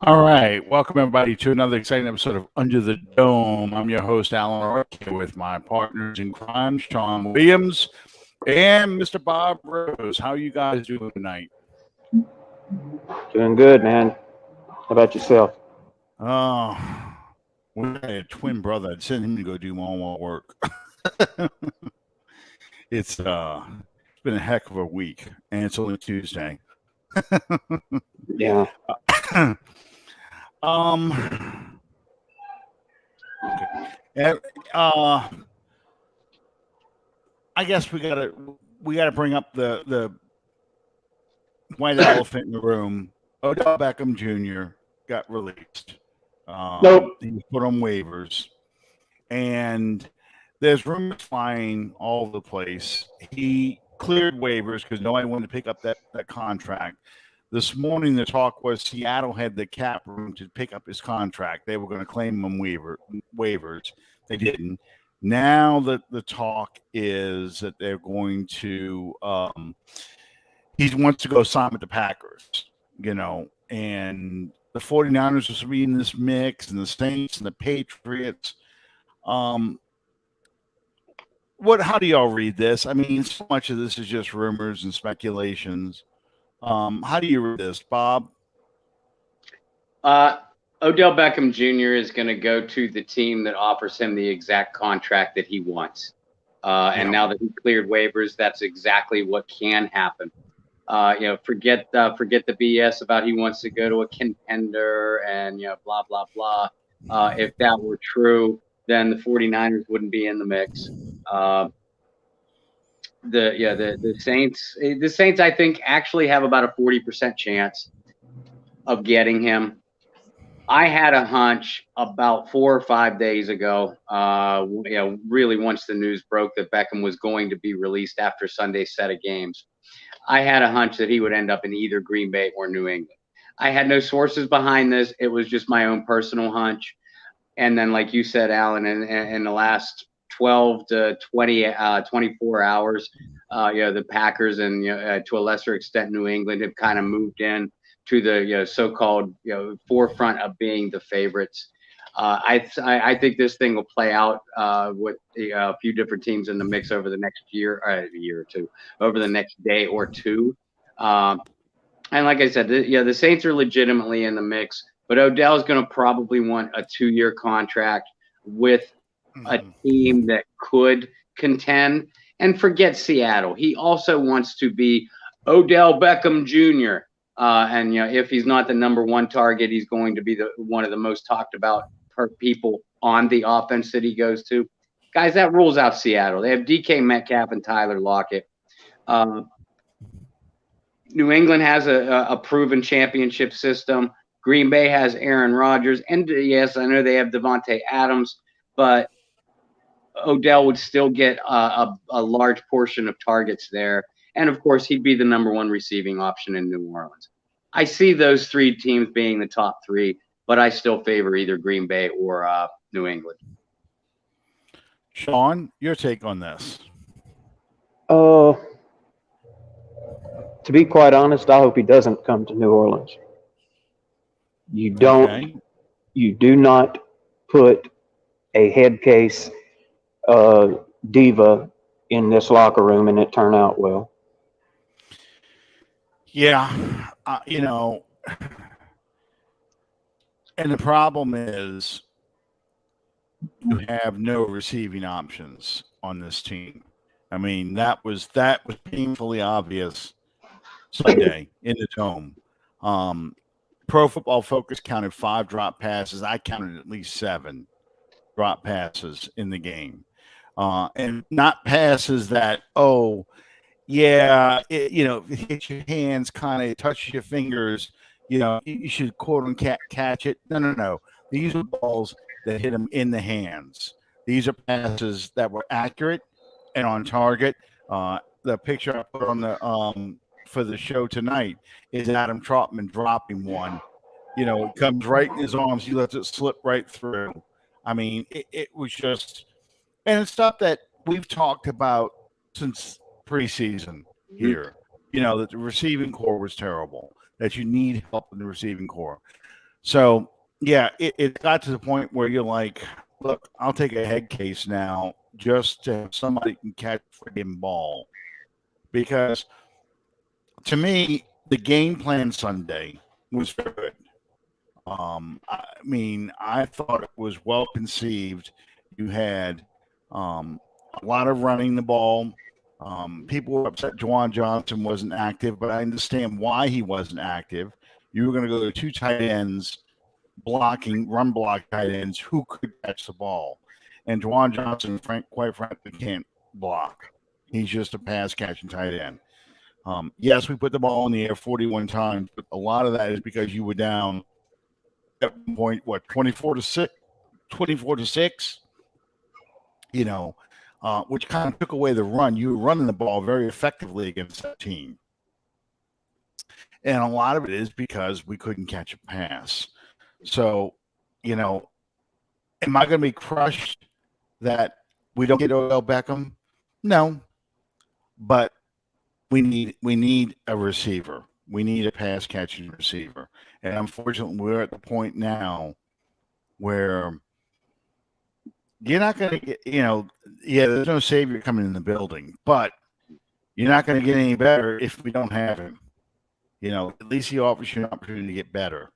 All right. Welcome, everybody, to another exciting episode of Under the Dome. I'm your host, Alan Ork, here with my partners in crime, Sean Williams and Mr. Bob Rose. How are you guys doing tonight? Doing good, man. How about yourself? Oh, we had a twin brother. I'd send him to go do more work. It's been a heck of a week, and it's only Tuesday. Yeah. Okay. I guess we gotta bring up the white elephant in the room. Odell Beckham Jr. got released. Nope. He was put on waivers, and there's rumors flying all over the place. He cleared waivers because nobody wanted to pick up that contract. This morning, the talk was Seattle had the cap room to pick up his contract. They were going to claim him waivers. They didn't. Now the talk is that they're going to he wants to go sign with the Packers, and the 49ers will be in this mix, and the Saints and the Patriots. How do y'all read this? I mean, so much of this is just rumors and speculations. How do you read this, Bob? Odell Beckham Jr. is going to go to the team that offers him the exact contract that he wants. And now that he cleared waivers, that's exactly what can happen. Forget the BS about he wants to go to a contender and, blah, blah, blah. If that were true, then the 49ers wouldn't be in the mix. The Saints, I think, actually have about a 40% chance of getting him. I had a hunch about 4 or 5 days ago, really once the news broke that Beckham was going to be released after Sunday's set of games. I had a hunch that he would end up in either Green Bay or New England. I had no sources behind this. It was just my own personal hunch. And then, like you said, Alan, in the last 12 to 24 hours, the Packers and to a lesser extent New England have kind of moved in to the so-called forefront of being the favorites. I think this thing will play out with a few different teams in the mix over the next year or two, over the next day or two. And like I said, the Saints are legitimately in the mix, but Odell is going to probably want a 2-year contract with a team that could contend. And forget Seattle. He also wants to be Odell Beckham Jr. And if he's not the number one target, he's going to be one of the most talked about people on the offense that he goes to. Guys, that rules out Seattle. They have DK Metcalf and Tyler Lockett. New England has a proven championship system. Green Bay has Aaron Rodgers. And yes, I know they have Devontae Adams, but Odell would still get a large portion of targets there. And, of course, he'd be the number one receiving option in New Orleans. I see those three teams being the top three, but I still favor either Green Bay or New England. Sean, your take on this? To be quite honest, I hope he doesn't come to New Orleans. You do not put a head case diva in this locker room and it turn out well. Yeah, and the problem is you have no receiving options on this team. I mean, that was painfully obvious Sunday in the Dome. Pro Football Focus counted 5 drop passes. I counted at least 7 drop passes in the game. And not passes that, if it hits your hands, kind of touches your fingers, you should quote unquote catch it. No. These are balls that hit them in the hands. These are passes that were accurate and on target. The picture I put on the for the show tonight is Adam Trotman dropping one. It comes right in his arms. He lets it slip right through. I mean, it was just, and it's stuff that we've talked about since preseason here. That the receiving core was terrible, that you need help in the receiving core. So, yeah, it got to the point where you're like, look, I'll take a head case now just to have somebody can catch a freaking ball. Because to me, the game plan Sunday was very good. I mean, I thought it was well conceived. You had a lot of running the ball. People were upset Juwan Johnson wasn't active, but I understand why he wasn't active. You were going to go to two tight ends, run block tight ends who could catch the ball. And Juwan Johnson, quite frankly, can't block. He's just a pass catching tight end. Yes, we put the ball in the air 41 times, but a lot of that is because you were down at one point, what, 24 to 6, which kind of took away the run. You were running the ball very effectively against that team. And a lot of it is because we couldn't catch a pass. So, am I going to be crushed that we don't get Odell Beckham? No. But we need a receiver. We need a pass catching receiver. And unfortunately, we're at the point now where you're not going to get, there's no savior coming in the building, but you're not going to get any better if we don't have him. At least he offers you an opportunity to get better.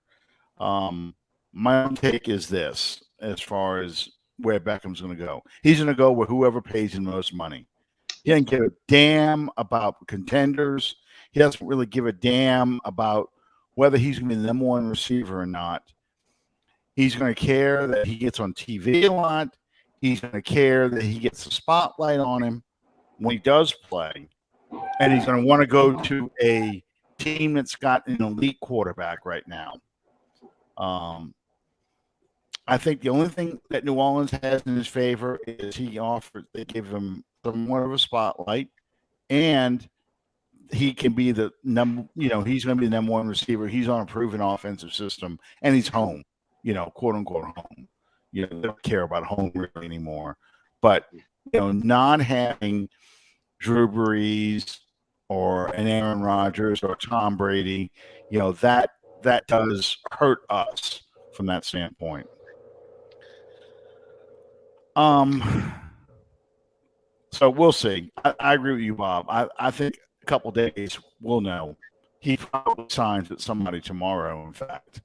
My own take is this, as far as where Beckham's going to go. He's going to go with whoever pays him the most money. He doesn't give a damn about contenders. He doesn't really give a damn about whether he's going to be the number one receiver or not. He's going to care that he gets on TV a lot. He's going to care that he gets the spotlight on him when he does play. And he's going to want to go to a team that's got an elite quarterback right now. I think the only thing that New Orleans has in his favor is they give him somewhat of a spotlight, and he can be the he's going to be the number one receiver. He's on a proven offensive system, and he's home, quote unquote home. They don't care about home really anymore. But, not having Drew Brees or an Aaron Rodgers or Tom Brady, that does hurt us from that standpoint. So we'll see. I agree with you, Bob. I think a couple days we'll know. He probably signs with somebody tomorrow, in fact.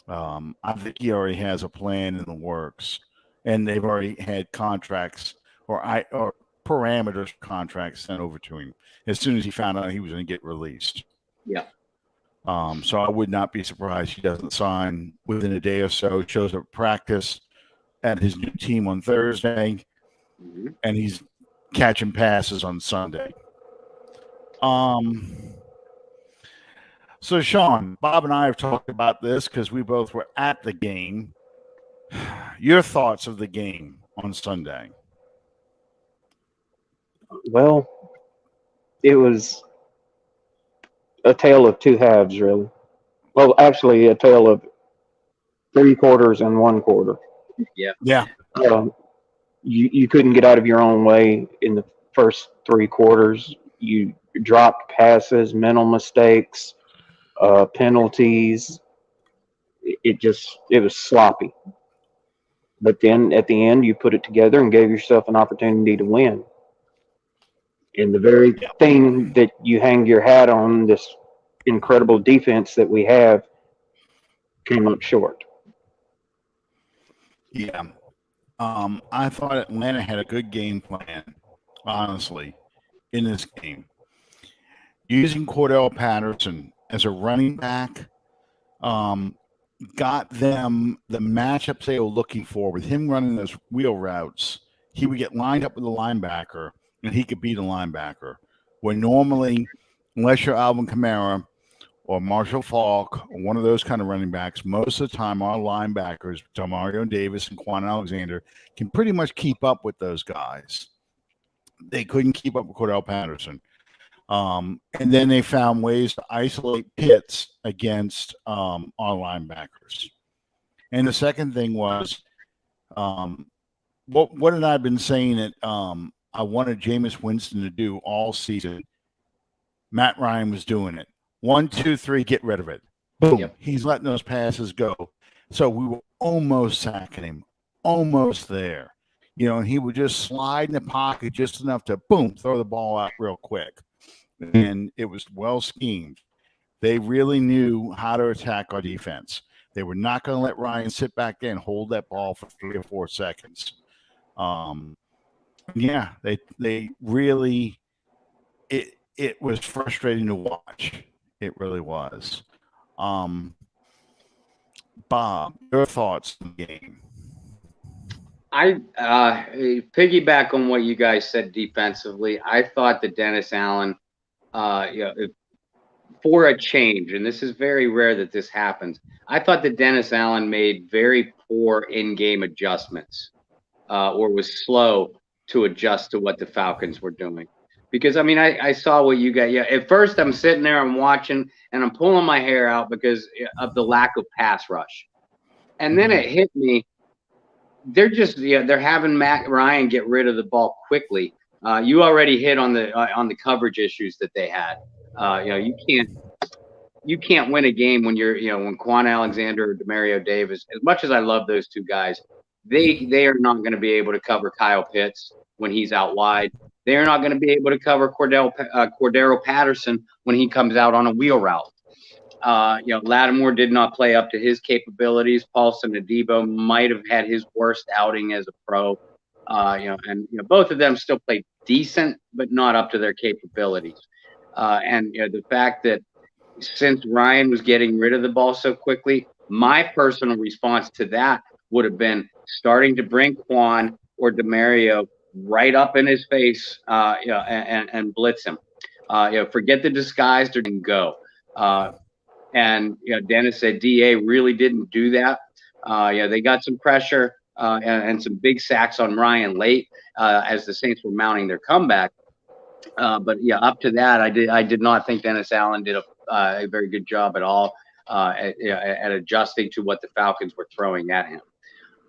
I think he already has a plan in the works, and they've already had contracts or parameters for contracts sent over to him as soon as he found out he was going to get released. Yeah. So I would not be surprised he doesn't sign within a day or so. Shows up at practice at his new team on Thursday, and he's catching passes on Sunday. So, Sean, Bob and I have talked about this because we both were at the game. Your thoughts of the game on Sunday? Well, it was a tale of two halves, really. Well, actually, a tale of 3 quarters and 1 quarter. Yeah. You couldn't get out of your own way in the first 3 quarters. You dropped passes, mental mistakes, penalties. It was sloppy. But then at the end, you put it together and gave yourself an opportunity to win. And the very thing that you hang your hat on, this incredible defense that we have, came up short. Yeah. I thought Atlanta had a good game plan, honestly, in this game. Using Cordell Patterson as a running back got them the matchups they were looking for. With him running those wheel routes, he would get lined up with a linebacker, and he could beat a linebacker. Where normally, unless you're Alvin Kamara or Marshall Faulk or one of those kind of running backs, most of the time our linebackers, Demario Davis and Quan Alexander, can pretty much keep up with those guys. They couldn't keep up with Cordell Patterson. And then they found ways to isolate Pitts against our linebackers. And the second thing was, what had I been saying that I wanted Jameis Winston to do all season? Matt Ryan was doing it. 1, 2, 3, get rid of it. Boom. Yep. He's letting those passes go. So we were almost sacking him, almost there. And he would just slide in the pocket just enough to, boom, throw the ball out real quick. And it was well schemed. They really knew how to attack our defense. They were not going to let Ryan sit back there and hold that ball for 3 or 4 seconds. Yeah, they really, it was frustrating to watch. It really was. Bob, your thoughts on the game? I piggyback on what you guys said defensively. I thought that Dennis Allen, for a change, and this is very rare that this happens, I thought that Dennis Allen made very poor in-game adjustments, or was slow to adjust to what the Falcons were doing. Because, I mean, I saw what you got. Yeah, at first I'm sitting there, I'm watching, and I'm pulling my hair out because of the lack of pass rush. And then it hit me. They're just they're having Matt Ryan get rid of the ball quickly. You already hit on the coverage issues that they had. You can't win a game when when Quan Alexander or Demario Davis. As much as I love those two guys, they are not going to be able to cover Kyle Pitts when he's out wide. They are not going to be able to cover Cordero Patterson when he comes out on a wheel route. Lattimore did not play up to his capabilities. Paulson Adebo might have had his worst outing as a pro. Both of them still played decent, but not up to their capabilities. The fact that since Ryan was getting rid of the ball so quickly, my personal response to that would have been starting to bring Quan or Demario right up in his face, and blitz him. Forget the disguise and go. Dennis said DA really didn't do that. They got some pressure and some big sacks on Ryan late as the Saints were mounting their comeback. But up to that, I did not think Dennis Allen did a very good job at all at adjusting to what the Falcons were throwing at him.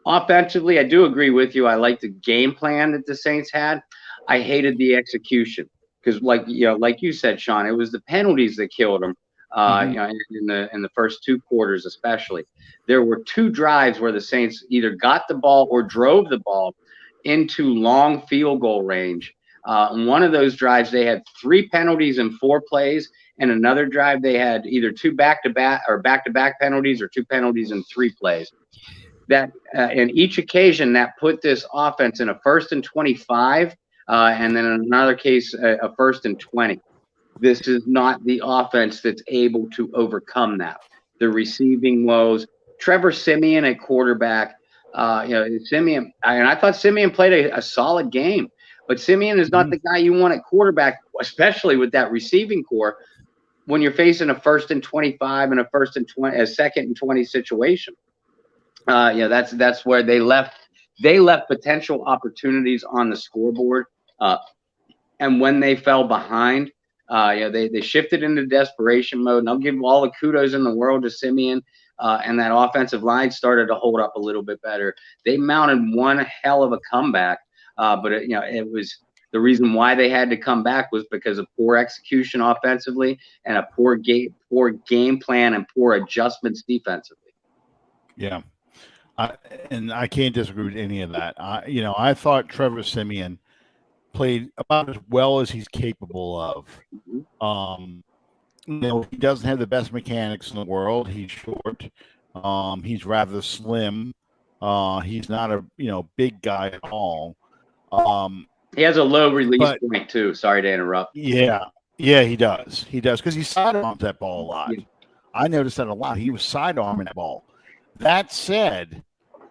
Offensively, I do agree with you. I like the game plan that the Saints had. I hated the execution because, like you said, Sean, it was the penalties that killed them. In the first 2 quarters, especially, there were 2 drives where the Saints either got the ball or drove the ball into long field goal range. In one of those drives, they had 3 penalties in 4 plays, and another drive they had either 2 back-to-back penalties or 2 penalties in 3 plays. That in each occasion that put this offense in a 1st and 25, and then in another case a 1st and 20. This is not the offense that's able to overcome that. The receiving woes. Trevor Sieman at quarterback. Sieman, and I thought Sieman played a solid game, but Sieman is not the guy you want at quarterback, especially with that receiving core when you're facing a 1st and 25 and a 1st and 20, a 2nd and 20 situation. That's where they left potential opportunities on the scoreboard. And when they fell behind, they shifted into desperation mode. And I'll give all the kudos in the world to Sieman. And that offensive line started to hold up a little bit better. They mounted one hell of a comeback. But it was the reason why they had to come back was because of poor execution offensively and a poor game plan and poor adjustments defensively. Yeah. I can't disagree with any of that. I thought Trevor Sieman played about as well as he's capable of. He doesn't have the best mechanics in the world. He's short. He's rather slim. He's not a big guy at all. He has a low release point too. Sorry to interrupt. Yeah, he does. He does because he sidearms that ball a lot. Yeah. I noticed that a lot. He was sidearming that ball. That said,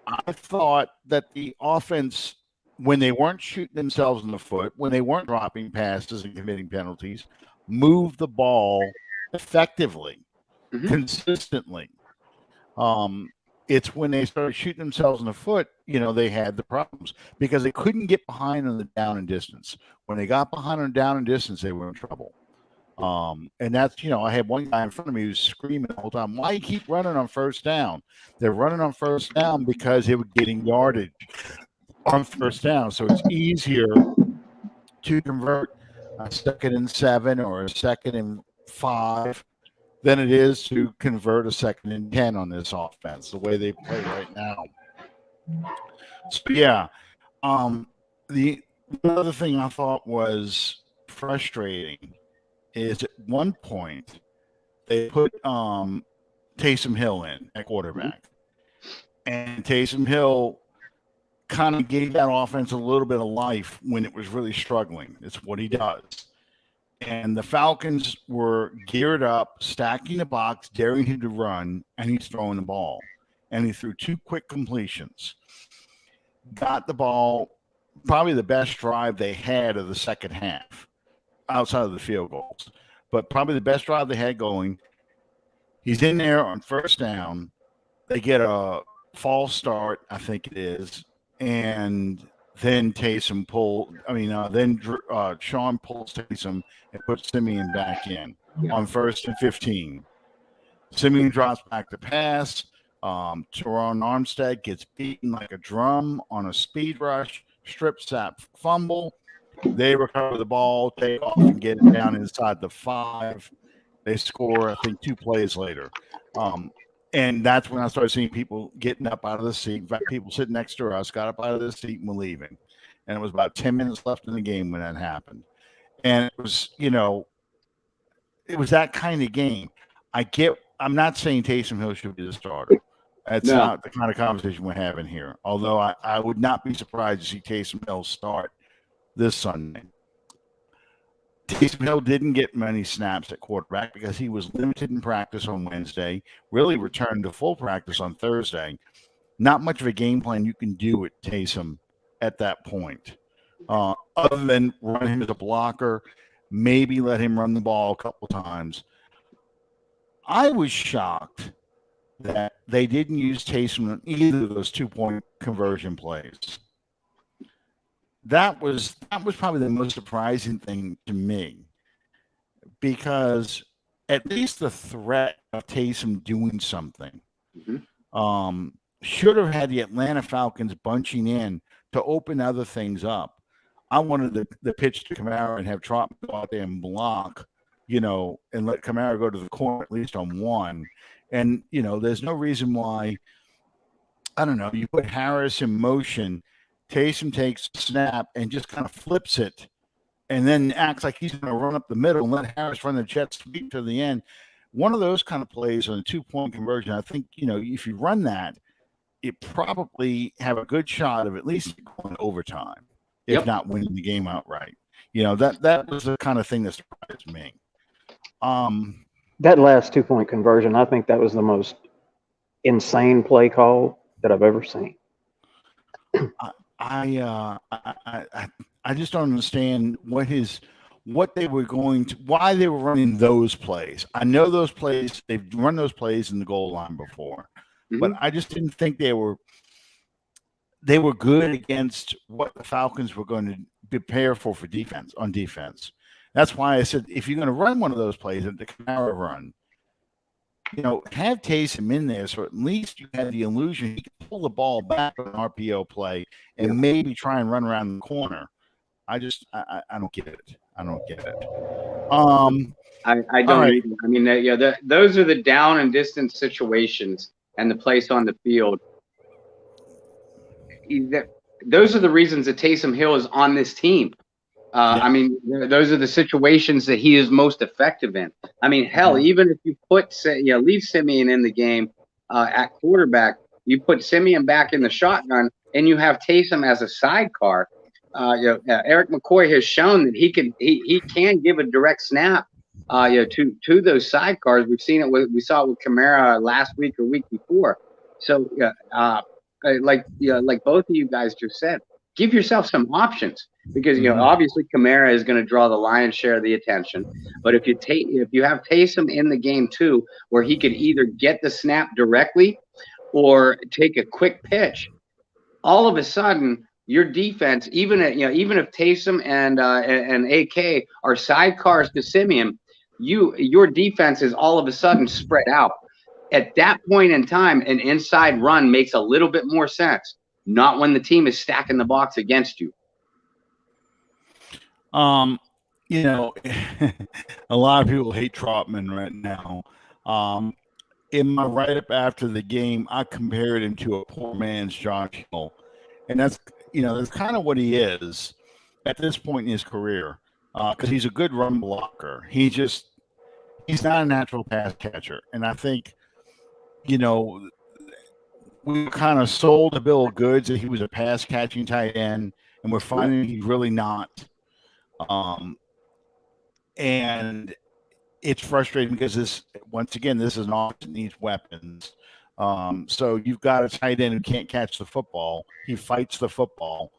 I thought that the offense, when they weren't shooting themselves in the foot, when they weren't dropping passes and committing penalties, moved the ball effectively, consistently. It's when they started shooting themselves in the foot, they had the problems because they couldn't get behind on the down and distance. When they got behind on down and distance, they were in trouble. And that's, I had one guy in front of me who's screaming the whole time, why you keep running on 1st down? They're running on 1st down because they were getting yardage on 1st down. So it's easier to convert a 2nd and 7 or a 2nd and 5 than it is to convert a 2nd and 10 on this offense, the way they play right now. So, yeah. The other thing I thought was frustrating is at one point they put Taysom Hill in at quarterback. And Taysom Hill kind of gave that offense a little bit of life when it was really struggling. It's what he does. And the Falcons were geared up, stacking the box, daring him to run, and he's throwing the ball. And he threw 2 quick completions. Got the ball, probably the best drive they had of the second half, outside of the field goals. But probably the best drive they had going. He's in there on first down. They get a false start, I think it is. And then Taysom Sean pulls Taysom and puts Simeon back in on 1st and 15. Simeon drops back to pass. Teron Armstead gets beaten like a drum on a speed rush, strip sack, fumble. They recover the ball, take off, and get it down inside the 5. They score, I think, 2 plays later. And that's when I started seeing people getting up out of the seat. In fact, people sitting next to us got up out of the seat and were leaving. And it was about 10 minutes left in the game when that happened. And it was, it was that kind of game. I'm not saying Taysom Hill should be the starter. That's not the kind of conversation we're having here. Although I would not be surprised to see Taysom Hill start this Sunday. Taysom Hill didn't get many snaps at quarterback because he was limited in practice on Wednesday, really returned to full practice on Thursday. Not much of a game plan you can do with Taysom at that point, other than run him as a blocker, maybe let him run the ball a couple times. I was shocked that they didn't use Taysom on either of those 2-point conversion plays. That was probably the most surprising thing to me, because at least the threat of Taysom doing something should have had the Atlanta Falcons bunching in to open other things up. I wanted the pitch to Kamara and have Trotman go out there and block, and let Kamara go to the corner at least on one. And, there's no reason why, I don't know, you put Harris in motion, Taysom takes a snap and just kind of flips it and then acts like he's going to run up the middle and let Harris run the jet sweep to the end. One of those kind of plays on a 2-point conversion, I think, if you run that, it probably have a good shot of at least going overtime, if not winning the game outright. That was the kind of thing that surprised me. That last 2-point conversion, I think that was the most insane play call that I've ever seen. I just don't understand why they were running those plays. I know those plays, they've run those plays in the goal line before, but I just didn't think they were good against what the Falcons were going to prepare for on defense. That's why I said, if you're going to run one of those plays at the Kamara run, have Taysom in there, so at least you have the illusion he can pull the ball back on an RPO play and maybe try and run around the corner. I don't get it. I don't get it. I don't either. I mean, those are the down and distance situations and the place on the field. Those are the reasons that Taysom Hill is on this team. I mean, those are the situations that he is most effective in. I mean, hell, even if you leave Simeon in the game at quarterback, you put Simeon back in the shotgun, and you have Taysom as a sidecar. Eric McCoy has shown that he can give a direct snap to those sidecars. We've seen it. We saw it with Kamara last week or week before. So, like both of you guys just said, give yourself some options, because obviously Kamara is going to draw the lion's share of the attention. But if you have Taysom in the game too, where he could either get the snap directly or take a quick pitch, all of a sudden your defense, even if Taysom and AK are sidecars to Simeon, your defense is all of a sudden spread out. At that point in time, an inside run makes a little bit more sense. Not when the team is stacking the box against you. A lot of people hate Trotman right now. In my write-up after the game, I compared him to a poor man's Josh Hill, and that's kind of what he is at this point in his career, because he's a good run blocker. He's not a natural pass catcher, and I think you know we kind of sold a bill of goods that he was a pass catching tight end, and we're finding he's really not. Um, and it's frustrating because this is an offense that needs weapons. So you've got a tight end who can't catch the football. He fights the football.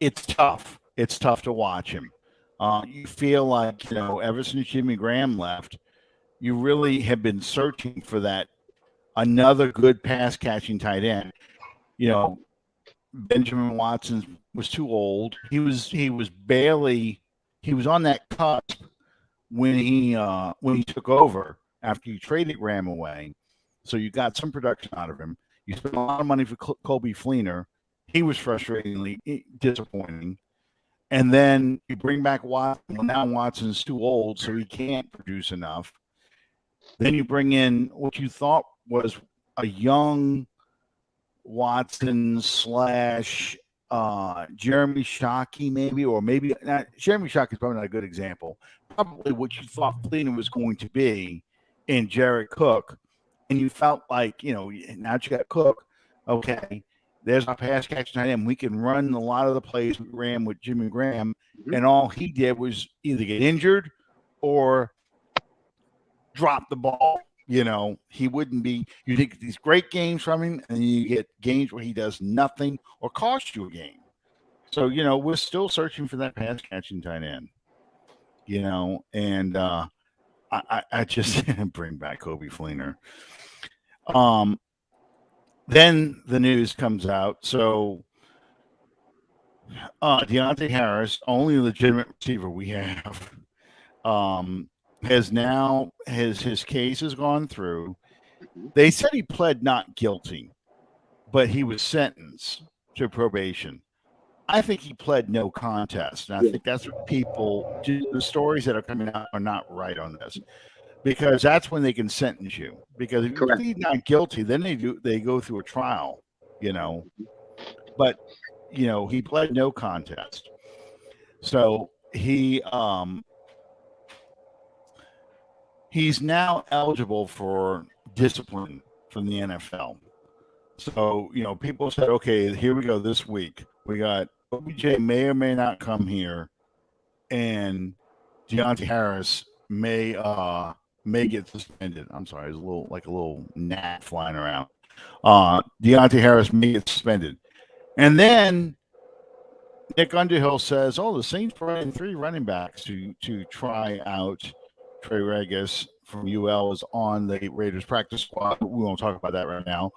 It's tough. It's tough to watch him. You feel like, ever since Jimmy Graham left, you really have been searching for that another good pass catching tight end. Benjamin Watson was too old. He was on that cusp when he took over after you traded Graham away. So you got some production out of him. You spent a lot of money for Kobe Fleener. He was frustratingly disappointing. And then you bring back Watson. Well, now Watson's too old, so he can't produce enough. Then you bring in what you thought was a young Watson / Jeremy Shockey, maybe, or maybe not. Jeremy Shockey is probably not a good example. Probably what you thought Fleener was going to be in Jared Cook, and you felt like, now that you got Cook, okay, there's our pass catching tight end. We can run a lot of the plays we ran with Jimmy Graham, and all he did was either get injured or drop the ball. He wouldn't be. You take these great games from him, and you get games where he does nothing or costs you a game. So we're still searching for that pass catching tight end. And I just bring back Kobe Fleener. Then the news comes out. So Deontay Harris, only legitimate receiver we have, his case has gone through. They said he pled not guilty, but he was sentenced to probation. I think he pled no contest, and I think that's what the stories that are coming out are not right on this, because that's when they can sentence you. Because if you plead not guilty, then they go through a trial, But he pled no contest, so he's now eligible for discipline from the NFL. So, people said, okay, here we go this week. We got OBJ may or may not come here, and Deontay Harris may get suspended. I'm sorry, there's a little gnat flying around. Deontay Harris may get suspended. And then Nick Underhill says, the Saints brought in 3 running backs to try out. Trey Regis from UL is on the Raiders practice squad. We won't talk about that right now.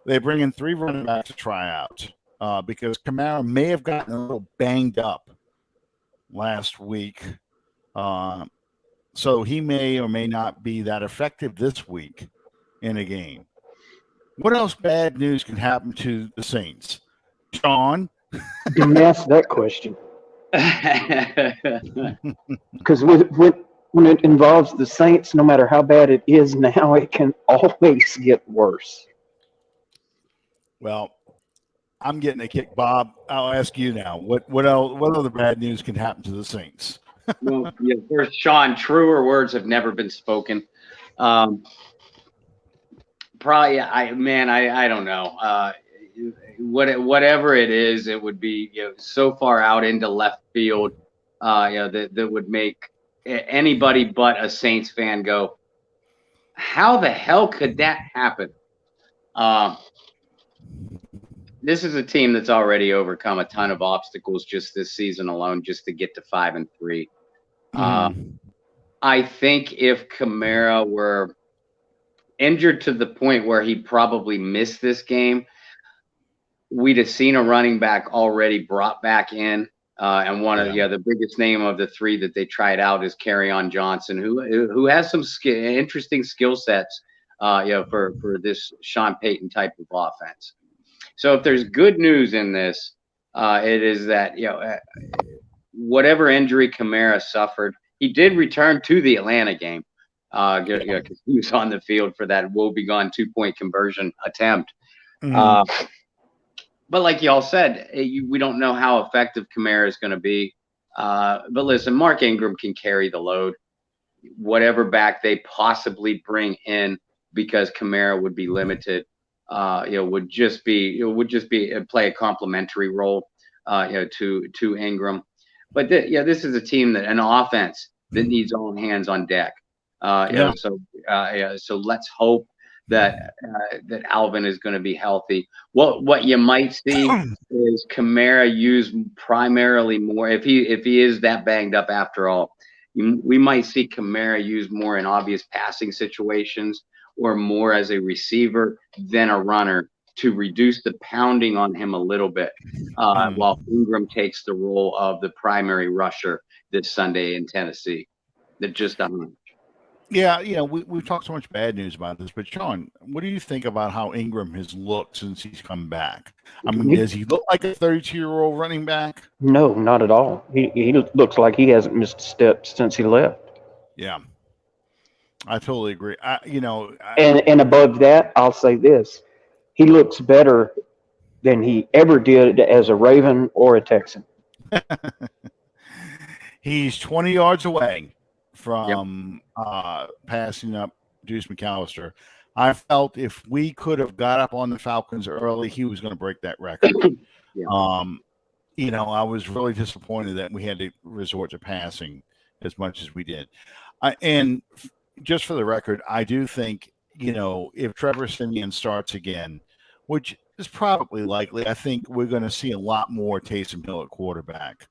They bring in 3 running backs to try out because Kamara may have gotten a little banged up last week. So he may or may not be that effective this week in a game. What else bad news can happen to the Saints? Sean? Didn't ask that question. Because when it involves the Saints, no matter how bad it is now, it can always get worse. Well, I'm getting a kick, Bob. I'll ask you now. What else? What other bad news can happen to the Saints? Well, first, Sean, truer words have never been spoken. Probably, I don't know. Whatever it is, it would be so far out into left field, that would make anybody but a Saints fan go, "How the hell could that happen?" This is a team that's already overcome a ton of obstacles just this season alone, just to get to 5-3. I think if Kamara were injured to the point where he probably missed this game, we'd have seen a running back already brought back in. And one of the biggest name of the 3 that they tried out is Kerryon Johnson, who has some interesting skill sets, for this Sean Payton type of offense. So if there's good news in this, it is that whatever injury Kamara suffered, He did return to the Atlanta game. Because he was on the field for that woebegone 2-point conversion attempt. Mhm. But like y'all said, we don't know how effective Kamara is going to be. But listen, Mark Ingram can carry the load. Whatever back they possibly bring in, because Kamara would be limited, would just be play a complementary role, to Ingram. But this is a team an offense that needs all hands on deck. So let's hope that Alvin is going to be healthy. What you might see is Kamara used primarily more if he is that banged up after all. We might see Kamara used more in obvious passing situations or more as a receiver than a runner to reduce the pounding on him a little bit, while Ingram takes the role of the primary rusher this Sunday in Tennessee. That just Yeah, we've talked so much bad news about this, but Sean, what do you think about how Ingram has looked since he's come back? I mean, does he look like a 32-year-old running back? No, not at all. He looks like he hasn't missed a step since he left. Yeah, I totally agree. And above that, I'll say this: he looks better than he ever did as a Raven or a Texan. He's 20 yards away from passing up Deuce McAllister. I felt if we could have got up on the Falcons early, he was going to break that record. I was really disappointed that we had to resort to passing as much as we did. And just for the record, I do think, if Trevor Sieman starts again, which is probably likely, I think we're going to see a lot more Taysom Hill at quarterback.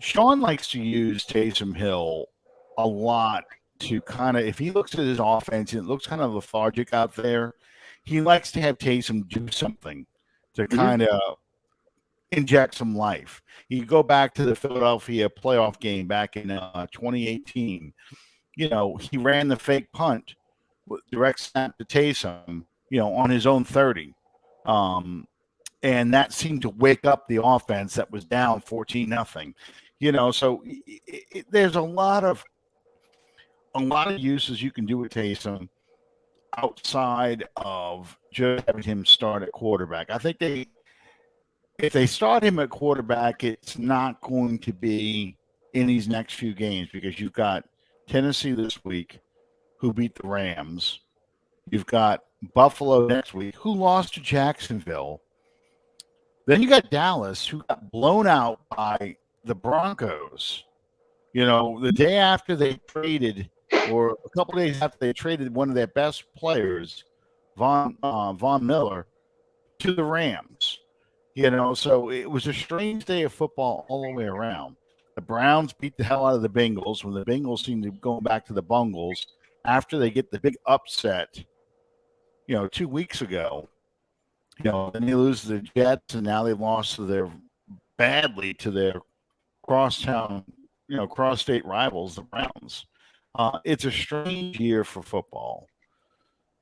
Sean likes to use Taysom Hill a lot to kind of, if he looks at his offense and it looks kind of lethargic out there, he likes to have Taysom do something to kind of inject some life. You go back to the Philadelphia playoff game back in 2018. He ran the fake punt with direct snap to Taysom, on his own 30. And that seemed to wake up the offense that was down 14-0. So there's a lot of uses you can do with Taysom outside of just having him start at quarterback. I think if they start him at quarterback, it's not going to be in these next few games because you've got Tennessee this week, who beat the Rams. You've got Buffalo next week, who lost to Jacksonville. Then you got Dallas, who got blown out by the Broncos. The day after they traded, or a couple of days after they traded one of their best players, Von Miller, to the Rams. So it was a strange day of football all the way around. The Browns beat the hell out of the Bengals when the Bengals seem to be going back to the Bungles after they get the big upset, 2 weeks ago. Then they lose to the Jets, and now they've lost badly to their crosstown, cross-state rivals, the Browns. It's a strange year for football.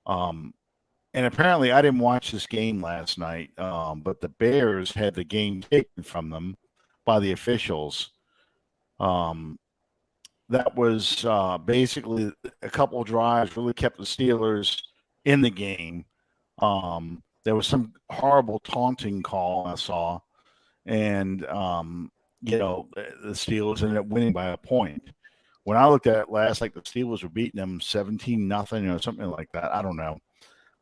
And apparently I didn't watch this game last night, but the Bears had the game taken from them by the officials. That was basically a couple of drives really kept the Steelers in the game. There was some horrible taunting call I saw, and the Steelers ended up winning by a point. When I looked at it last, like the Steelers were beating them 17-0, something like that. I don't know.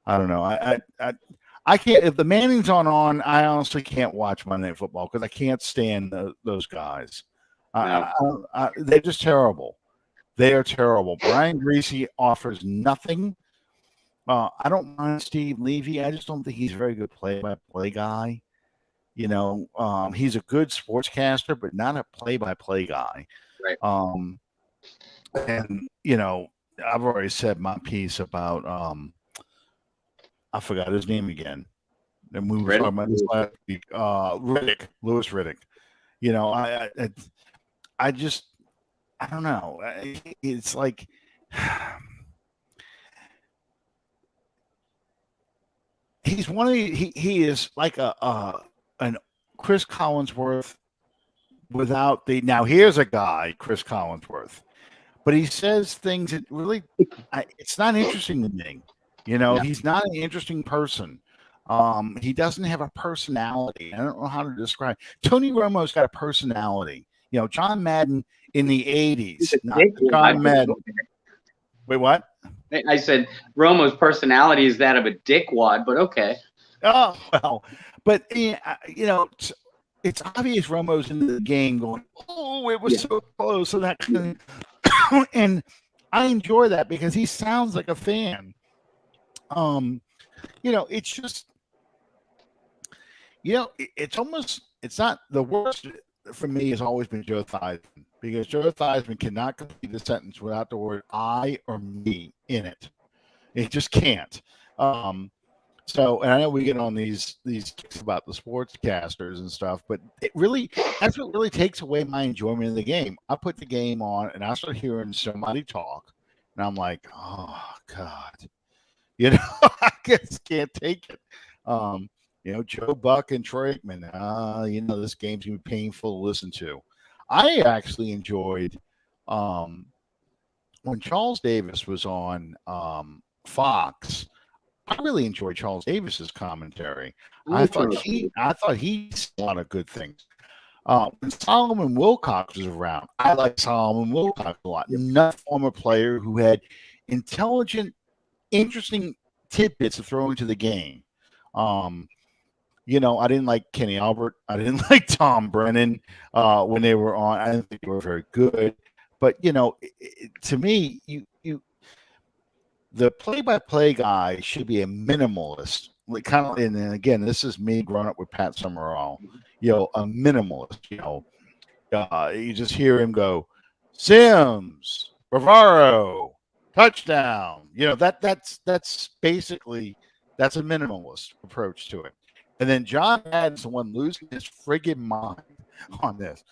I can't. If the Manning's on, I honestly can't watch Monday Night Football because I can't stand those guys. They're just terrible. They are terrible. Brian Greasy offers nothing. I don't mind Steve Levy. I just don't think he's a very good play-by-play guy. He's a good sportscaster, but not a play-by-play guy. Right. And I've already said my piece about I forgot his name again. And we were talking about this last week. Louis Riddick. I don't know. It's like he's one of he is like an Chris Collinsworth without the now. Here's a guy, Chris Collinsworth, but he says things that really, it's not interesting to me. Yeah. He's not an interesting person. He doesn't have a personality. I don't know how to describe. Tony Romo's got a personality. John Madden in the '80s, not John Madden. Wait, what? I said Romo's personality is that of a dickwad, but okay. Oh well, but it's obvious Romo's into the game going, oh, it was so close, and that kind of, and I enjoy that because he sounds like a fan. It's just, it's not the worst for me has always been Joe Theismann, because Joe Theismann cannot complete a sentence without the word I or me in it. It just can't. So, and I know we get on these kicks about the sportscasters and stuff, but that's what really takes away my enjoyment of the game. I put the game on and I start hearing somebody talk, and I'm like, oh God, I just can't take it. Joe Buck and Troy Aikman, this game's gonna be painful to listen to. I actually enjoyed when Charles Davis was on Fox. I really enjoyed Charles Davis's commentary. I thought he said a lot of good things. When Solomon Wilcox was around, I liked Solomon Wilcox a lot. Another former player who had intelligent, interesting tidbits to throw into the game. I didn't like Kenny Albert. I didn't like Tom Brennan when they were on. I didn't think they were very good. But to me, the play-by-play guy should be a minimalist, and again, this is me growing up with Pat Summerall. A minimalist. You just hear him go, Sims, Bavaro, touchdown. That's basically a minimalist approach to it. And then John Madden's the one losing his friggin' mind on this.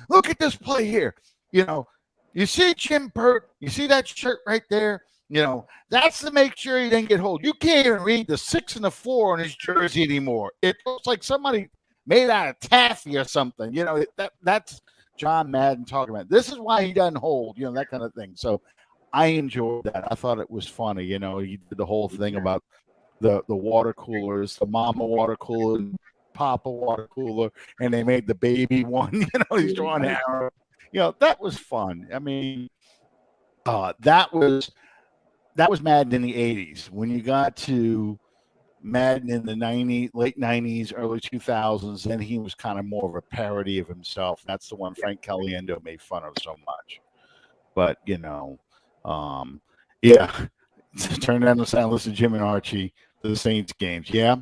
Look at this play here. You see Jim Pert, you see that shirt right there? That's to make sure he didn't get hold. You can't even read the 6 and the 4 on his jersey anymore. It looks like somebody made out of taffy or something. That's John Madden talking about. This is why he doesn't hold, that kind of thing. So I enjoyed that. I thought it was funny. He did the whole thing about the water coolers, the mama water cooler, and Papa water cooler, and they made the baby one. He's drawing an arrow. That was fun. I mean, that was Madden in the 80s. When you got to Madden in the late 90s, early 2000s, then he was kind of more of a parody of himself. That's the one Frank Caliendo made fun of so much. But, turn down the sound, listen to Jim and Archie, the Saints games. Yeah,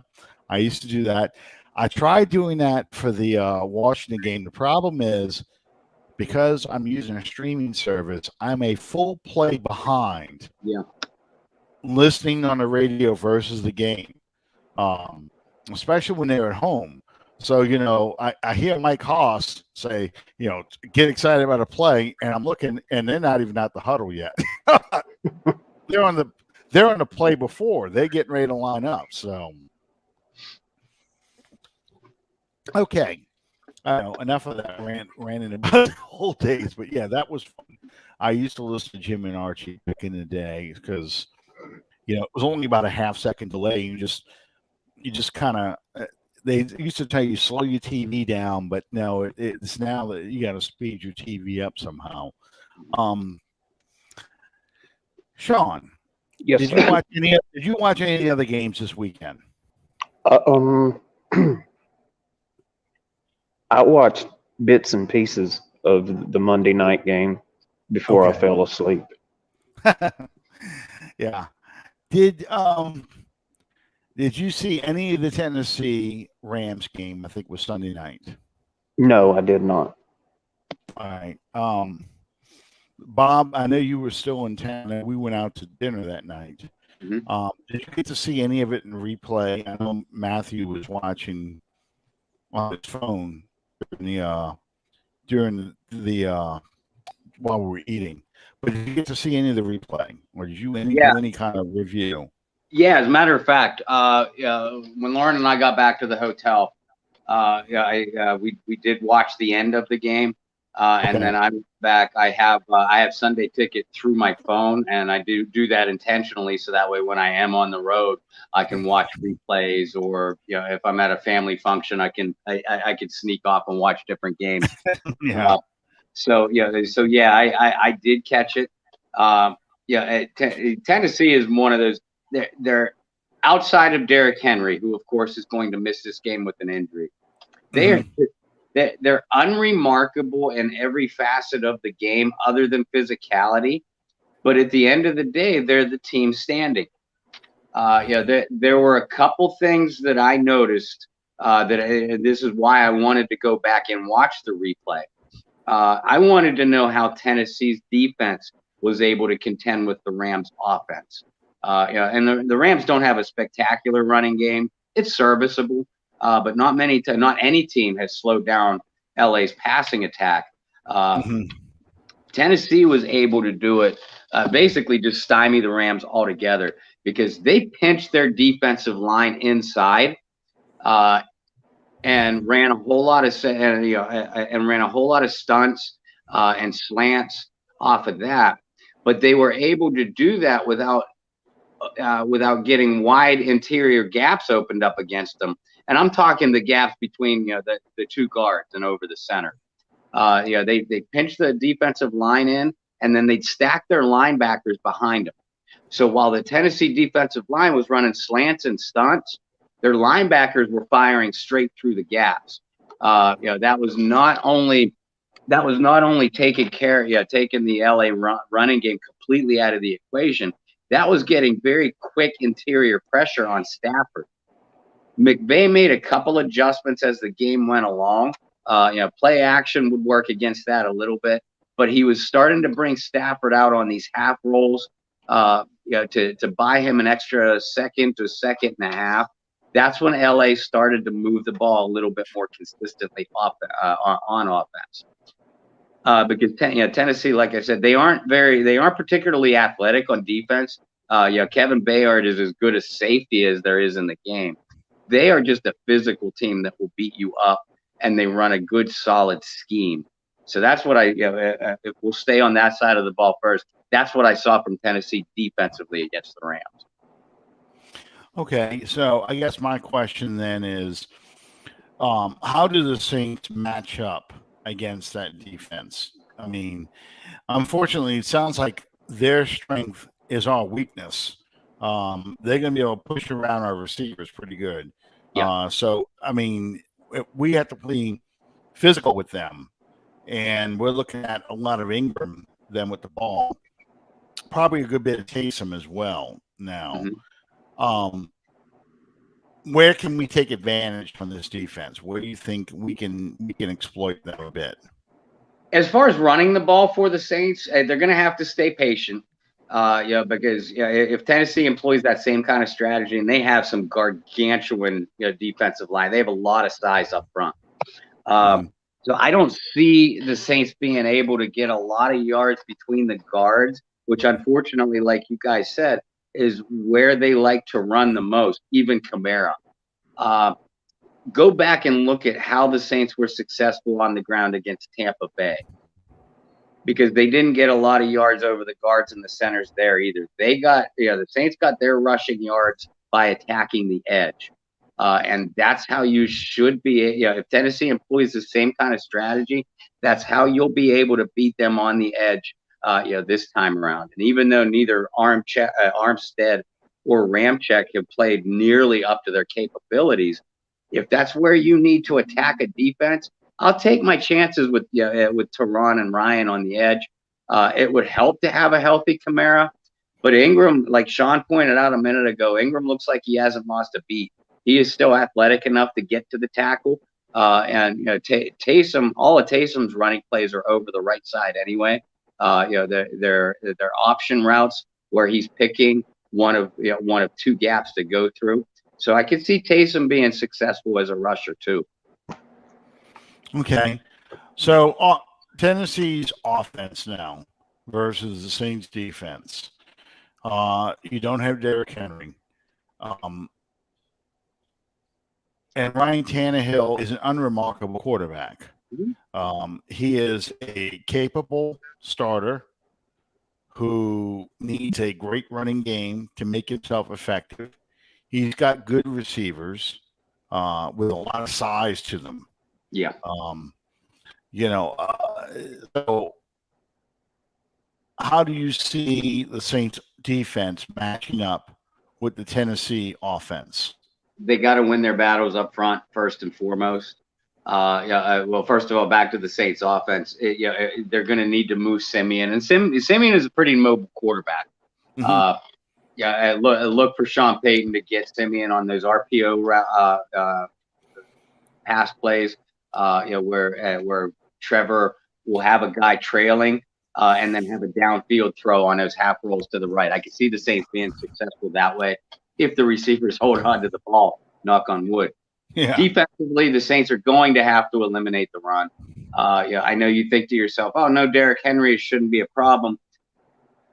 I used to do that. I tried doing that for the Washington game. The problem is, because I'm using a streaming service, I'm a full play behind. Yeah. Listening on the radio versus the game, especially when they're at home. So, I hear Mike Haas say, get excited about a play, and I'm looking, and they're not even at the huddle yet. They're on the play before. They're getting ready to line up. So, okay. I know enough of that ran in about the whole days, but yeah, that was fun. I used to listen to Jim and Archie back in the day because it was only about a half-second delay. You just kind of they used to tell you slow your TV down, but no, it's now that you got to speed your TV up somehow. Sean, yes. Did you watch any other games this weekend? I watched bits and pieces of the Monday night game before I fell asleep. Yeah. Did you see any of the Tennessee Rams game? I think was Sunday night. No, I did not. All right. Bob, I know you were still in town, and we went out to dinner that night. Mm-hmm. Did you get to see any of it in replay? I know Matthew was watching on his phone during the while we were eating. But did you get to see any of the replay, or did you do any kind of review? Yeah, as a matter of fact, when Lauren and I got back to the hotel, We did watch the end of the game, and Okay. then I'm back. I have Sunday ticket through my phone, and I do that intentionally so that way when I am on the road, I can watch replays, or if I'm at a family function, I can sneak off and watch different games. Yeah. I did catch it. Tennessee is one of those. They're outside of Derrick Henry, who of course is going to miss this game with an injury. They're unremarkable in every facet of the game, other than physicality. But at the end of the day, they're the team standing. There were a couple things that I noticed this is why I wanted to go back and watch the replay. I wanted to know how Tennessee's defense was able to contend with the Rams' offense. And the Rams don't have a spectacular running game. It's serviceable, but not any team has slowed down LA's passing attack. Tennessee was able to do it, basically just stymie the Rams altogether, because they pinched their defensive line inside. And ran a whole lot of stunts and slants off of that, but they were able to do that without getting wide interior gaps opened up against them. And I'm talking the gaps between the two guards and over the center. They pinched the defensive line in, and then they'd stack their linebackers behind them. So while the Tennessee defensive line was running slants and stunts, their linebackers were firing straight through the gaps. That was not only taking the LA running game completely out of the equation. That was getting very quick interior pressure on Stafford. McVay made a couple adjustments as the game went along. Play action would work against that a little bit, but he was starting to bring Stafford out on these half rolls, to buy him an extra second to a second and a half. That's when LA started to move the ball a little bit more consistently on offense. Because Tennessee, like I said, they aren't particularly athletic on defense. Kevin Bayard is as good a safety as there is in the game. They are just a physical team that will beat you up, and they run a good, solid scheme. So that's what if we'll stay on that side of the ball first, that's what I saw from Tennessee defensively against the Rams. Okay, so I guess my question then is, how do the Saints match up against that defense? I mean, unfortunately, it sounds like their strength is our weakness. They're going to be able to push around our receivers pretty good. Yeah. So, I mean, we have to be physical with them, and we're looking at a lot of Ingram then with the ball. Probably a good bit of Taysom as well now. Where can we take advantage from this defense? Where do you think we can exploit them a bit? As far as running the ball for the Saints, they're going to have to stay patient. Because if Tennessee employs that same kind of strategy, and they have some gargantuan defensive line, they have a lot of size up front. So I don't see the Saints being able to get a lot of yards between the guards, which unfortunately, like you guys said, is where they like to run the most, even Kamara. Go back and look at how the Saints were successful on the ground against Tampa Bay, because they didn't get a lot of yards over the guards and the centers there either. The Saints got their rushing yards by attacking the edge. And that's how you should be. If Tennessee employs the same kind of strategy, that's how you'll be able to beat them on the edge, this time around. And even though neither Armstead or Ramczyk have played nearly up to their capabilities, if that's where you need to attack a defense, I'll take my chances with Teron and Ryan on the edge. It would help to have a healthy Kamara, but Ingram, like Sean pointed out a minute ago, Ingram looks like he hasn't lost a beat. He is still athletic enough to get to the tackle. Taysom, all of Taysom's running plays are over the right side anyway. They're option routes where he's picking one of two gaps to go through. So I could see Taysom being successful as a rusher too. Okay, so Tennessee's offense now versus the Saints defense. You don't have Derrick Henry. And Ryan Tannehill is an unremarkable quarterback. He is a capable starter who needs a great running game to make himself effective. He's got good receivers with a lot of size to them. Yeah. So how do you see the Saints defense matching up with the Tennessee offense? They got to win their battles up front first and foremost. Well, first of all, back to the Saints offense. They're going to need to move Simeon, and Simeon is a pretty mobile quarterback. Look for Sean Payton to get Simeon on those RPO pass plays. Where Trevor will have a guy trailing and then have a downfield throw on those half rolls to the right. I can see the Saints being successful that way if the receivers hold on to the ball. Knock on wood. Yeah. Defensively, the Saints are going to have to eliminate the run. I know you think to yourself, oh, no, Derrick Henry shouldn't be a problem.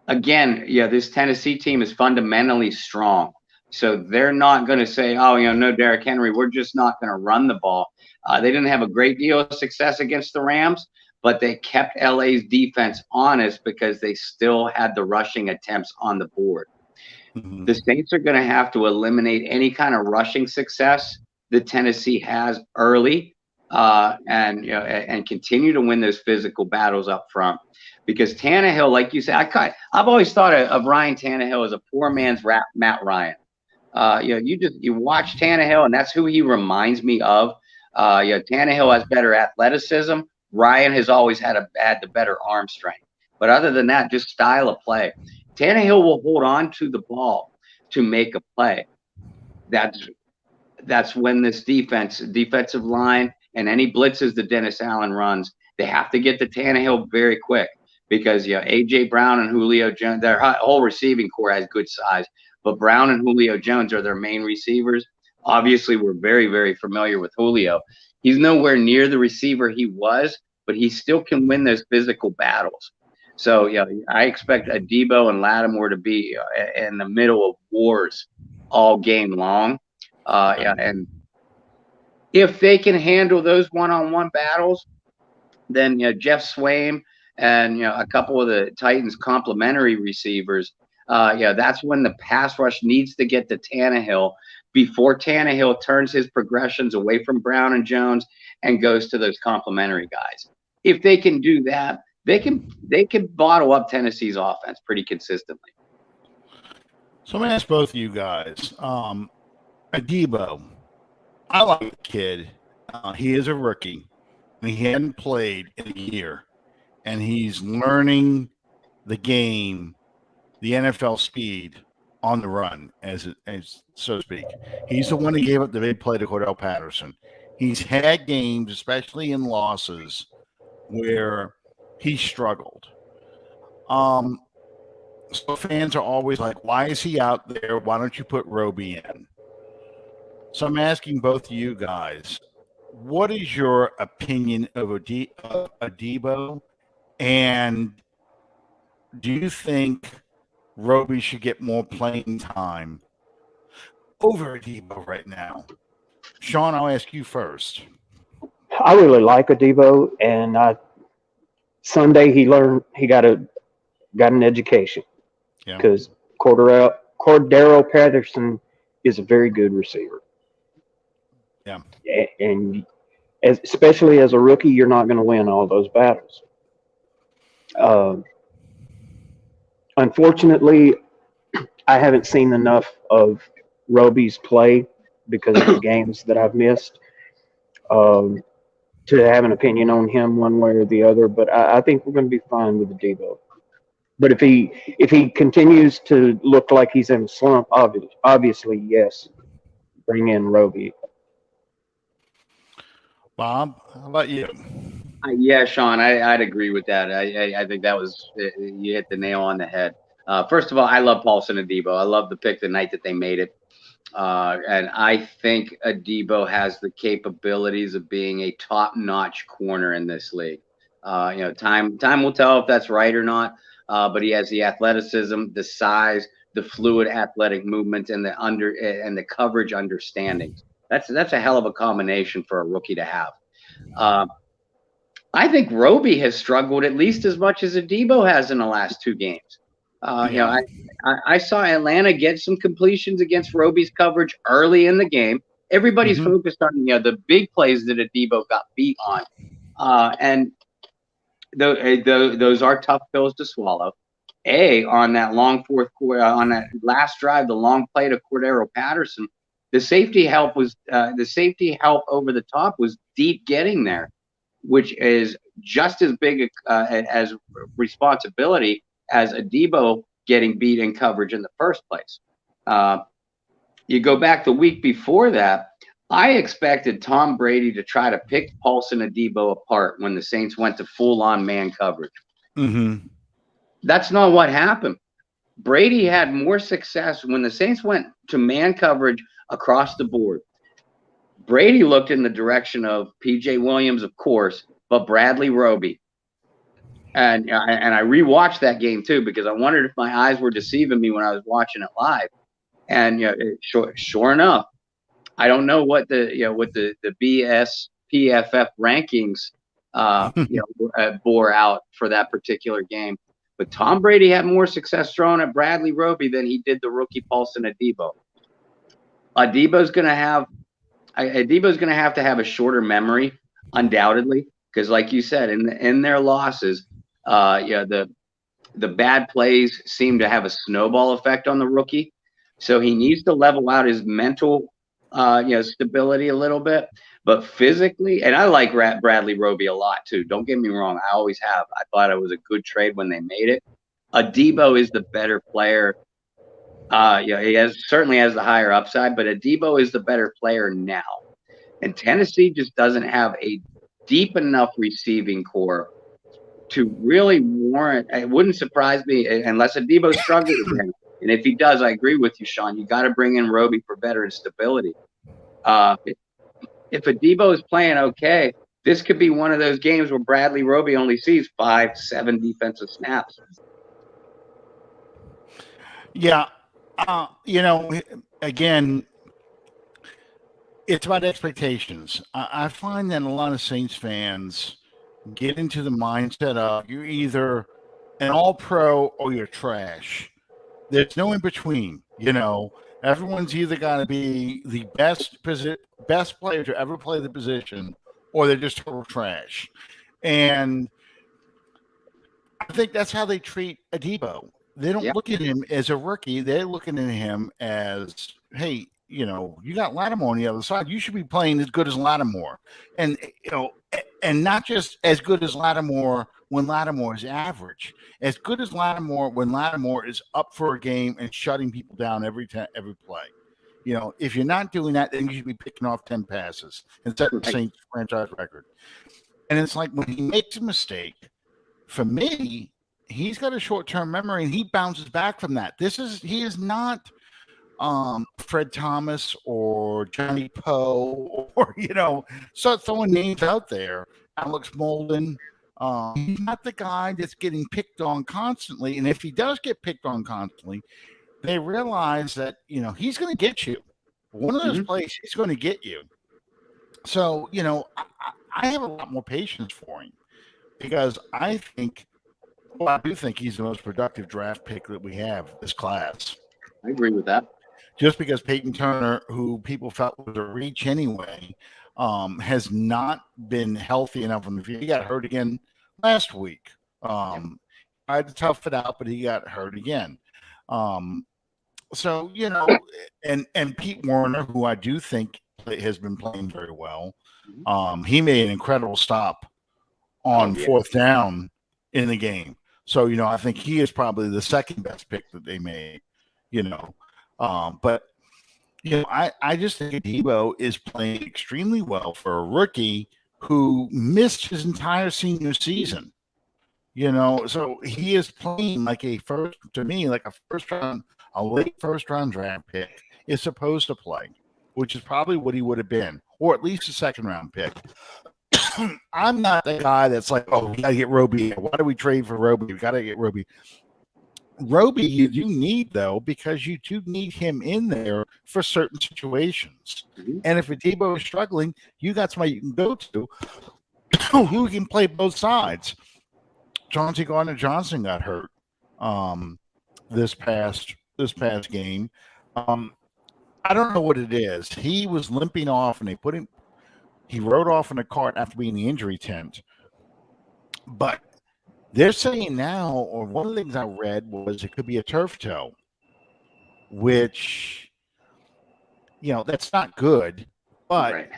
Again, this Tennessee team is fundamentally strong. So they're not going to say, oh, no, Derrick Henry, we're just not going to run the ball. They didn't have a great deal of success against the Rams, but they kept LA's defense honest because they still had the rushing attempts on the board. The Saints are going to have to eliminate any kind of rushing success that Tennessee has early, and continue to win those physical battles up front. Because Tannehill, like you said, I've always thought of Ryan Tannehill as a poor man's Matt Ryan. You watch Tannehill, and that's who he reminds me of. Tannehill has better athleticism. Ryan has always had the better arm strength. But other than that, just style of play. Tannehill will hold on to the ball to make a play. That's when this defensive line, and any blitzes that Dennis Allen runs, they have to get to Tannehill very quick because A.J. Brown and Julio Jones, their whole receiving core has good size, but Brown and Julio Jones are their main receivers. Obviously, we're very, very familiar with Julio. He's nowhere near the receiver he was, but he still can win those physical battles. So, I expect Adebo and Lattimore to be in the middle of wars all game long. And if they can handle those one-on-one battles, then Jeff Swaim and a couple of the Titans' complementary receivers, that's when the pass rush needs to get to Tannehill before Tannehill turns his progressions away from Brown and Jones and goes to those complementary guys. If they can do that, they can bottle up Tennessee's offense pretty consistently. So I'm going to ask both of you guys. Adebo, I like the kid. He is a rookie, and he hadn't played in a year, and he's learning the game, the NFL speed on the run, as so to speak. He's the one who gave up the big play to Cordell Patterson. He's had games, especially in losses, where he struggled. So fans are always like, why is he out there? Why don't you put Roby in? So I'm asking both of you guys, what is your opinion of Adebo? And do you think Roby should get more playing time over Adebo right now? Sean, I'll ask you first. I really like Adebo, and Sunday he got an education because Cordero Patterson is a very good receiver. Yeah, and especially as a rookie, you're not going to win all those battles. Unfortunately, I haven't seen enough of Roby's play because of the games that I've missed to have an opinion on him one way or the other. But I think we're going to be fine with Adebo. But if he continues to look like he's in a slump, obviously, yes, bring in Roby. Bob, how about you? Yeah, Sean, I'd agree with that. I think that was, you hit the nail on the head. First of all, I love Paulson Adebo. I love the pick the night that they made it. And I think Adebo has the capabilities of being a top-notch corner in this league. Time will tell if that's right or not. But he has the athleticism, the size, the fluid athletic movement, and the coverage understandings. That's a hell of a combination for a rookie to have. I think Roby has struggled at least as much as Adebo has in the last 2 games. I saw Atlanta get some completions against Roby's coverage early in the game. Everybody's focused on the big plays that Adebo got beat on, and those are tough pills to swallow. On that long fourth quarter, on that last drive, the long play to Cordero Patterson, the safety help over the top was deep getting there, which is just as big as responsibility as Adebo getting beat in coverage in the first place. You go back the week before that, I expected Tom Brady to try to pick Paulson Adebo apart when the Saints went to full-on man coverage. That's not what happened. Brady had more success when the Saints went to man coverage across the board. Brady looked in the direction of P.J. Williams, of course, but Bradley Roby. And I rewatched that game too because I wondered if my eyes were deceiving me when I was watching it live. And sure enough, I don't know what the BSPFF rankings bore out for that particular game, but Tom Brady had more success throwing at Bradley Roby than he did the rookie Paulson Adebo. Adebo's going to have to have a shorter memory, undoubtedly, because like you said, in their losses, the bad plays seem to have a snowball effect on the rookie. So he needs to level out his mental stability a little bit, but physically, and I like Bradley Roby a lot too. Don't get me wrong. I always have. I thought it was a good trade when they made it. Adebo is the better player. He certainly has the higher upside, but Adebo is the better player now. And Tennessee just doesn't have a deep enough receiving core to really warrant. It wouldn't surprise me unless Adebo struggles again. And if he does, I agree with you, Sean. You got to bring in Roby for veteran stability. If Adebo is playing okay, this could be one of those games where Bradley Roby only sees 5-7 defensive snaps. Yeah. Again, it's about expectations. I find that a lot of Saints fans get into the mindset of you're either an all-pro or you're trash. There's no in between. Everyone's either got to be the best player to ever play the position, or they're just total trash. And I think that's how they treat Adebo. They don't look at him as a rookie. They're looking at him as, hey, you got Lattimore on the other side. You should be playing as good as Lattimore. And, and not just as good as Lattimore when Lattimore is average, as good as Lattimore when Lattimore is up for a game and shutting people down every play. If you're not doing that, then you should be picking off 10 passes and setting the Saints franchise record. And it's like when he makes a mistake, for me, he's got a short-term memory and he bounces back from that. He is not Fred Thomas or Johnny Poe or, start throwing names out there. Alex Molden. He's not the guy that's getting picked on constantly. And if he does get picked on constantly, they realize that, he's going to get you. One of those plays, he's going to get you. So, I have a lot more patience for him because I do think he's the most productive draft pick that we have this class. I agree with that. Just because Peyton Turner, who people felt was a reach anyway, has not been healthy enough on the field. He got hurt again last week. I had to tough it out, but he got hurt again. So, and Pete Warner, who I do think has been playing very well, he made an incredible stop on fourth down in the game. So, I think he is probably the second best pick that they made, but I just think Adebo is playing extremely well for a rookie who missed his entire senior season. So he is playing like a late first round draft pick is supposed to play, which is probably what he would have been, or at least a second round pick. I'm not the guy that's like, oh, we got to get Roby. Why do we trade for Roby? We got to get Roby. Roby, you do need, though, because you do need him in there for certain situations. Mhm. And if Debo is struggling, you got somebody you can go to who can play both sides. Chauncey Gardner-Johnson got hurt this past game. I don't know what it is. He was limping off, and he rode off in a cart after being in the injury tent. But they're saying now, or one of the things I read was it could be a turf toe, which, that's not good, but Right.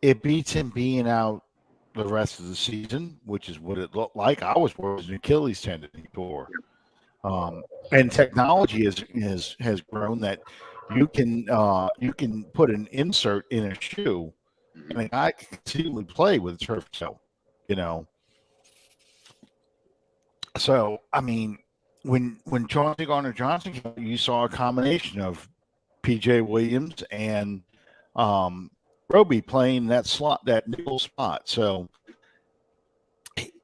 it beats him being out the rest of the season, which is what it looked like. I was worried it was an Achilles tendon he tore. And technology has grown that you can put an insert in a shoe, and a guy can continually play with a turf toe, So, I mean, when Chauncey Gardner-Johnson came out, you saw a combination of P.J. Williams and Roby playing that nickel spot. So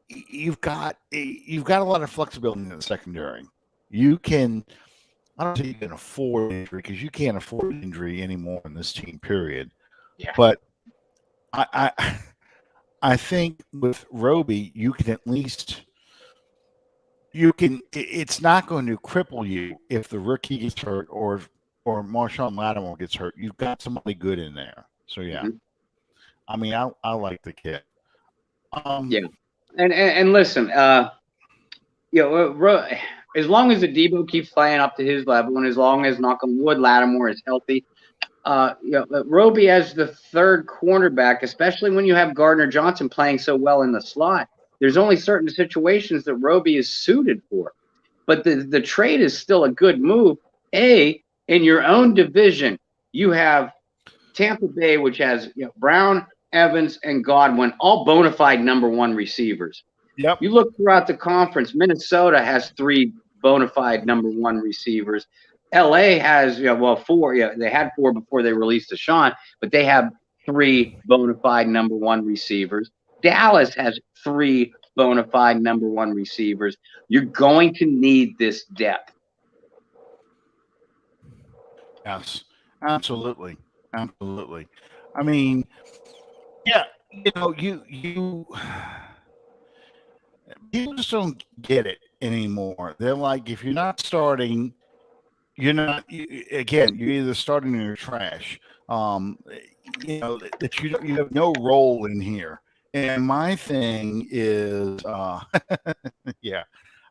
you've got a lot of flexibility in the secondary. You can, I don't think you can afford injury because you can't afford injury anymore in this team. Period. Yeah. But I think with Roby, you can at least. It's not going to cripple you if the rookie gets hurt or Marshawn Lattimore gets hurt. You've got somebody good in there. So, yeah. Mhm. I mean, I like the kid. Yeah. And listen, as long as the Debo keeps playing up to his level, and as long as, knock on wood, Lattimore is healthy, Roby as the third cornerback, especially when you have Gardner-Johnson playing so well in the slot, there's only certain situations that Roby is suited for. But the trade is still a good move. In your own division, you have Tampa Bay, which has Brown, Evans, and Godwin, all bona fide number one receivers. Yep. You look throughout the conference, Minnesota has 3 bona fide number one receivers. LA has, 4. Yeah, they had 4 before they released Deshaun, but they have 3 bona fide number one receivers. Dallas has 3 bona fide number one receivers. You're going to need this depth. Yes, absolutely. Absolutely. I mean, yeah, you people just don't get it anymore. They're like, if you're not starting, you're either starting or you're trash. That you have no role in here. And my thing is, yeah,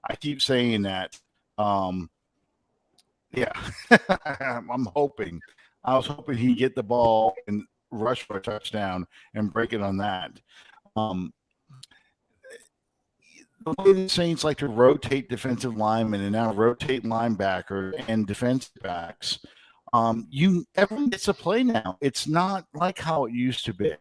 I keep saying that. Yeah, I'm hoping. I was hoping he'd get the ball and rush for a touchdown and break it on that. The way the Saints like to rotate defensive linemen and now rotate linebackers and defensive backs, everyone gets a play now. It's not like how it used to be,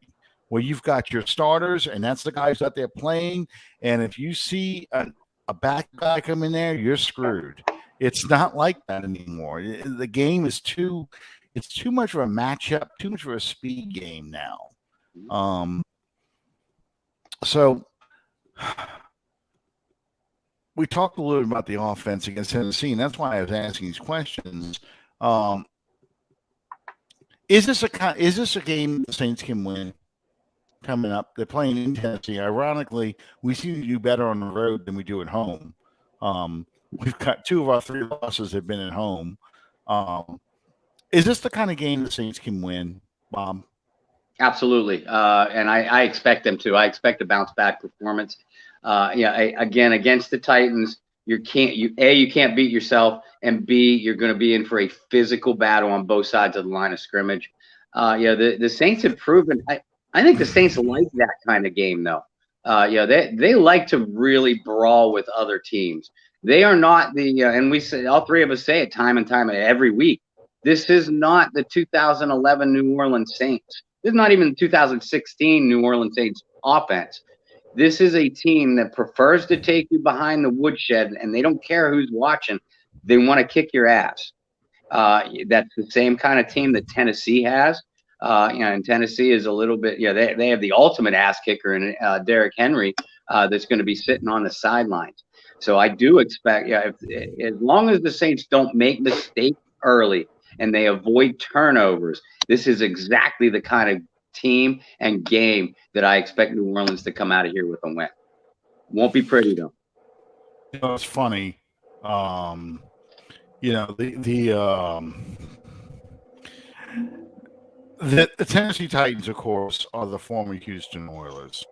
where you've got your starters and that's the guys out there playing. And if you see a back guy come in there, you're screwed. It's not like that anymore. The game is too much of a matchup, too much of a speed game now. So we talked a little bit about the offense against Tennessee, and that's why I was asking these questions. Is this a game the Saints can win coming up? They're playing in Tennessee. Ironically, we seem to do better on the road than we do at home. We've got 2 of our 3 losses have been at home. Is this the kind of game the Saints can win, Bob? Absolutely. And I expect them to. I expect a bounce back performance. Again, against the Titans, you can't beat yourself, and B, you're going to be in for a physical battle on both sides of the line of scrimmage. The Saints have proven. I think the Saints like that kind of game, though. They like to really brawl with other teams. They are not and we say, all 3 of us say it time and time every week. This is not the 2011 New Orleans Saints. This is not even the 2016 New Orleans Saints offense. This is a team that prefers to take you behind the woodshed, and they don't care who's watching. They want to kick your ass. That's the same kind of team that Tennessee has. And Tennessee is a little bit, they have the ultimate ass kicker in Derrick Henry that's going to be sitting on the sidelines. So I do expect, as long as the Saints don't make mistakes early and they avoid turnovers, this is exactly the kind of team and game that I expect New Orleans to come out of here with a win. Won't be pretty though. It's funny. The Tennessee Titans, of course, are the former Houston Oilers,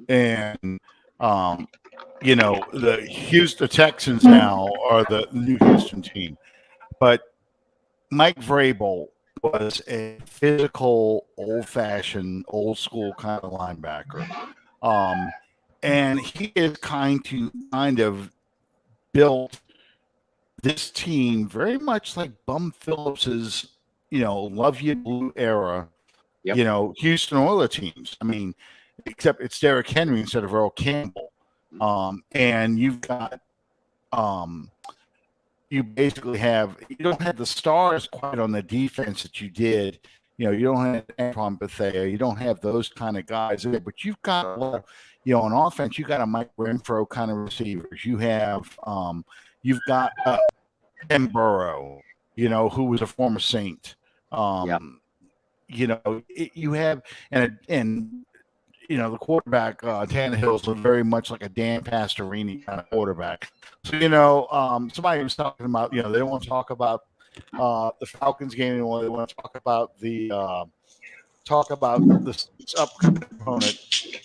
and the Houston Texans now are the new Houston team. But Mike Vrabel was a physical, old-fashioned, old-school kind of linebacker, and he is kind of built this team very much like Bum Phillips's, Love You Blue era, Houston Oilers teams. I mean, except it's Derrick Henry instead of Earl Campbell. And you've got, you basically you don't have the stars quite on the defense that you did. You don't have Antoine Bethea. You don't have those kind of guys there, but you've got a lot of, on offense, you got a Mike Renfro kind of receivers. You have, you've got Tim Burrow, who was a former Saint. You have, the quarterback, Tannehill's very much like a Dan Pastorini kind of quarterback. So, somebody was talking about, they don't want to talk about the Falcons game anymore. They want to talk about the this upcoming opponent.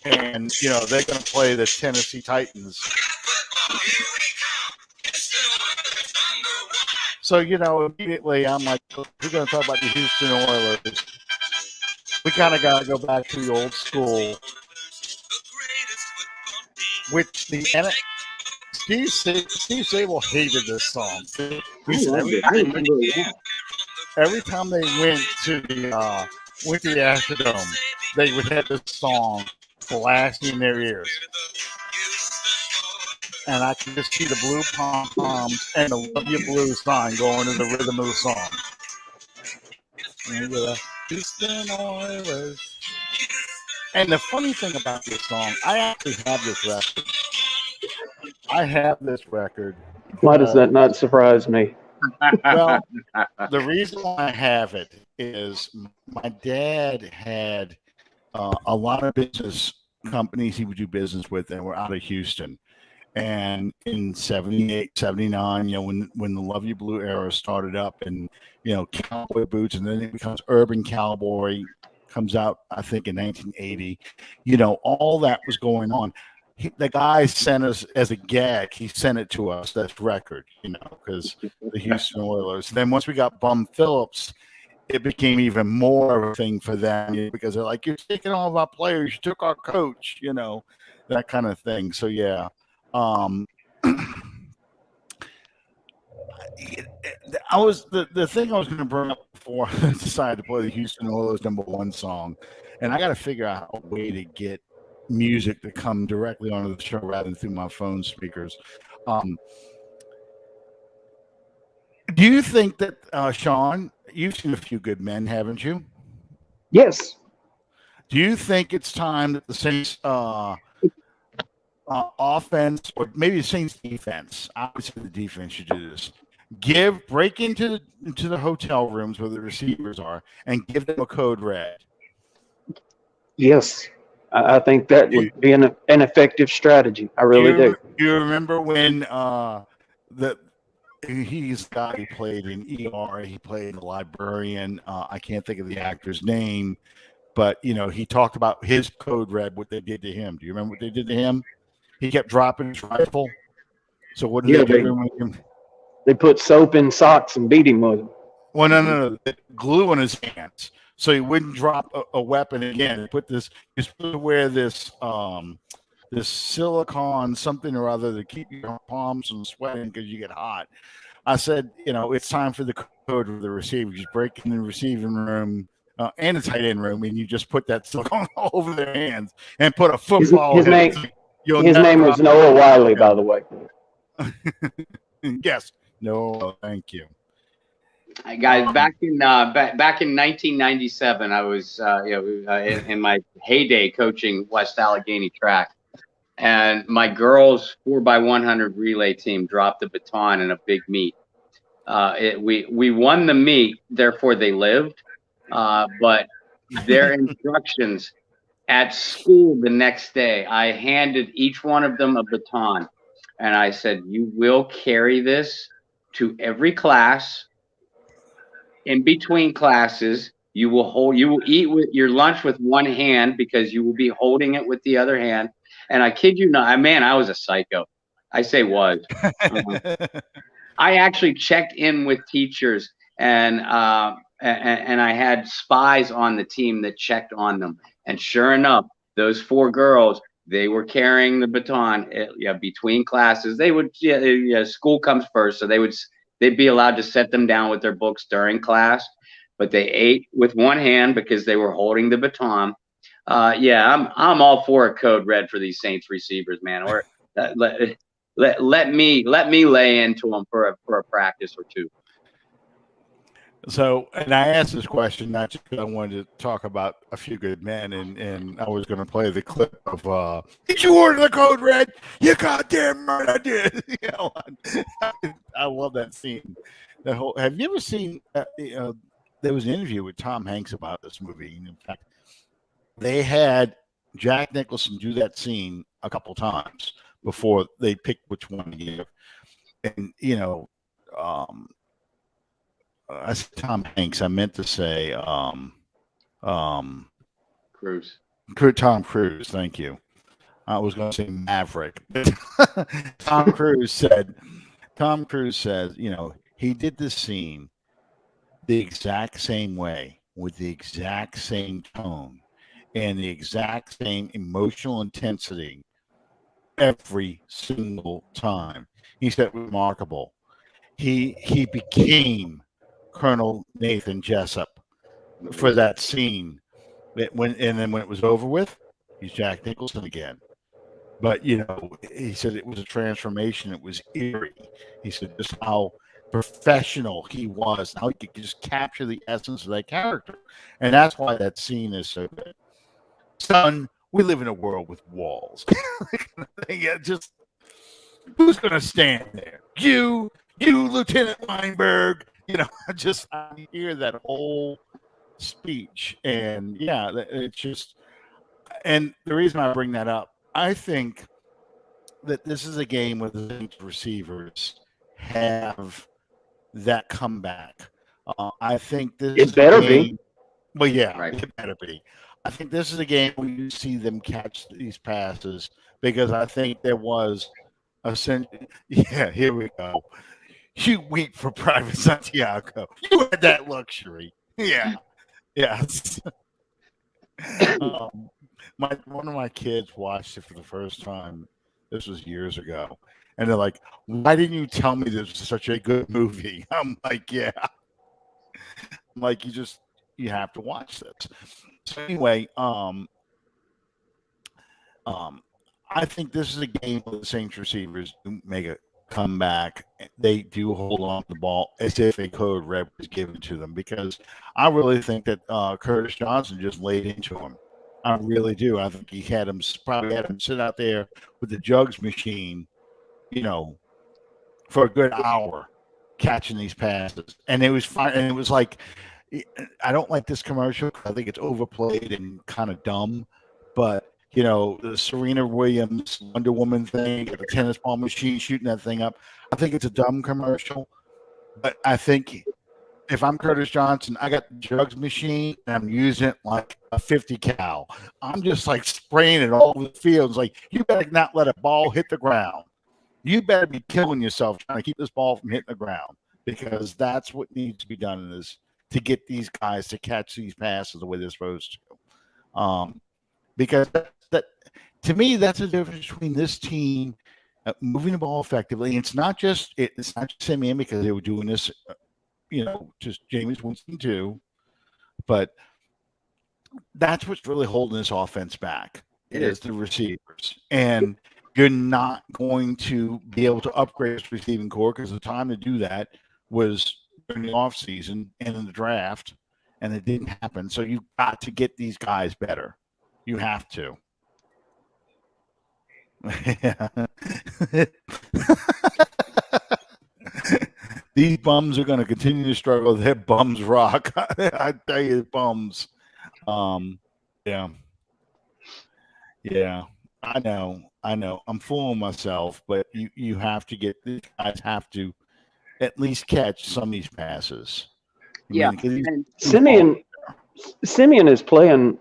And, they're going to play the Tennessee Titans. So, immediately I'm like, we're going to talk about the Houston Oilers. We kind of got to go back to the old school, which Steve Sabol hated this song. He said every time they went to the Astrodome, they would have this song blasting in their ears. And I can just see the blue pom-poms and the Love You Blue sign going to the rhythm of the song. And Houston Oilers. And the funny thing about this song, I actually have this record. Why does that not surprise me? Well, the reason why I have it is my dad had a lot of business companies he would do business with and were out of Houston. And in 78, 79, when the Love You Blue era started up and, cowboy boots, and then it becomes Urban Cowboy, comes out, I think, in 1980, all that was going on. The guy sent us as a gag, he sent it to us, that record, because the Houston Oilers. Then once we got Bum Phillips, it became even more of a thing for them because they're like, you're taking all of our players, you took our coach, that kind of thing. So, yeah. The thing I was going to bring up before I decided to play the Houston Oilers #1 song, and I got to figure out a way to get music to come directly onto the show rather than through my phone speakers. Do you think that, Sean, you've seen A Few Good Men, haven't you? Yes. Do you think it's time that the Saints offense, or maybe the Saints defense, I would say the defense should do this, break into the hotel rooms where the receivers are and give them a code red? Yes. I think that would be an effective strategy. I really do. You remember when he's the guy who played in ER, he played the librarian, I can't think of the actor's name, but he talked about his code red, what they did to him. Do you remember what they did to him? He kept dropping his rifle. So what did they do? They put soap in socks and beat him with them. Well, no. They glue on his hands so he wouldn't drop a weapon again. You're supposed to wear this silicone something or other to keep your palms from sweating because you get hot. I said, it's time for the code of the receiver. You break in the receiving room and the tight end room, and you just put that silicone all over their hands and put a football. His name was Noah Wiley, by the way. Yes. No, thank you. Hey guys, back in 1997, I was in my heyday coaching West Allegheny track, and my girls 4x100 relay team dropped the baton in a big meet. We won the meet, therefore they lived. But their instructions at school the next day, I handed each one of them a baton, and I said, "You will carry this to every class. In between classes, you will eat with your lunch with one hand because you will be holding it with the other hand." And I kid you not, man, I was a psycho. I say was. I actually checked in with teachers, and I had spies on the team that checked on them. And sure enough, those 4 girls, they were carrying the baton between classes. They would, school comes first, so they'd be allowed to set them down with their books during class, but they ate with one hand because they were holding the baton. I'm all for a code red for these Saints receivers, man. Or let me lay into them for a practice or two. So, and I asked this question not just because I wanted to talk about A Few Good Men, and I was going to play the clip of "Did you order the code red? You goddamn right I did." I love that scene. Have you ever seen? There was an interview with Tom Hanks about this movie. And in fact, they had Jack Nicholson do that scene a couple times before they picked which one to give. And I said Tom Hanks. I meant to say Cruise. Tom Cruise. Thank you. I was going to say Maverick. Tom Cruise said, he did this scene the exact same way with the exact same tone and the exact same emotional intensity every single time. He said, remarkable. He became Colonel Nathan Jessup for that scene. And then when it was over with, he's Jack Nicholson again. But he said it was a transformation. It was eerie. He said just how professional he was, how he could just capture the essence of that character, and that's why that scene is so good. Son, we live in a world with walls. Yeah, just who's going to stand there? You, Lieutenant Weinberg. I hear that whole speech, and it's just. And the reason I bring that up, I think that this is a game where the receivers have that comeback. I think this It is better a game. be. Well, yeah, Right. It better be. I think this is a game where you see them catch these passes because I think there was a sense. Yeah, here we go. You weep for Private Santiago. You had that luxury. Yeah. Yes. One of my kids watched it for the first time. This was years ago. And they're like, why didn't you tell me this was such a good movie? I'm like, yeah. I'm like, you have to watch this. So anyway, I think this is a game where the Saints receivers do make a comeback. They do hold on to the ball as if a code red was given to them because I really think that Curtis Johnson just laid into him. I really do. I think he probably had him sit out there with the jugs machine, for a good hour catching these passes. And it was fine. And it was like, I don't like this commercial. I think it's overplayed and kind of dumb, but the Serena Williams Wonder Woman thing, the tennis ball machine shooting that thing up. I think it's a dumb commercial, but I think if I'm Curtis Johnson, I got the jugs machine and I'm using it like a 50 cal. I'm just like spraying it all over the field. It's like, you better not let a ball hit the ground. You better be killing yourself trying to keep this ball from hitting the ground because that's what needs to be done to get these guys to catch these passes the way they're supposed to. Because that to me, that's the difference between this team moving the ball effectively. It's not just Simeon because they were doing this, just Jameis Winston too. But that's what's really holding this offense back is the receivers. And you're not going to be able to upgrade this receiving core because the time to do that was during the offseason and in the draft, and it didn't happen. So you've got to get these guys better. You have to. These bums are going to continue to struggle. Their bums rock. I tell you, bums. Yeah, yeah. I know. I'm fooling myself, but you have to get these guys have to at least catch some of these passes. I Yeah, mean, 'cause and Simeon is playing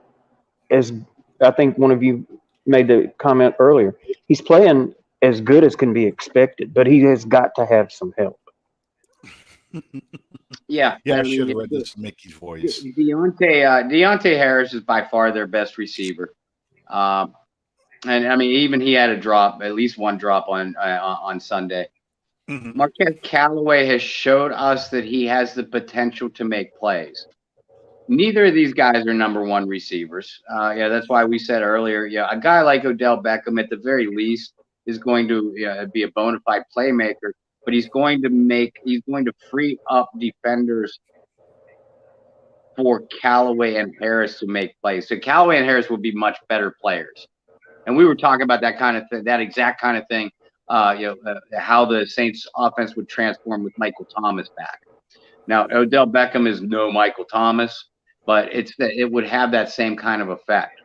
as I think one of you made the comment earlier. He's playing as good as can be expected, but he has got to have some help. yeah, I I should have mean, read this Mickey's voice. Deontay Harris is by far their best receiver. And I mean, even he had a drop, at least one drop on Sunday. Mhm. Marquez Callaway has showed us that he has the potential to make plays. Neither of these guys are number one receivers. That's why we said earlier, a guy like Odell Beckham, at the very least, is going to be a bona fide playmaker, but he's going to free up defenders for Callaway and Harris to make plays. So Callaway and Harris will be much better players. And we were talking about that exact kind of thing, how the Saints offense would transform with Michael Thomas back. Now, Odell Beckham is no Michael Thomas, but it would have that same kind of effect.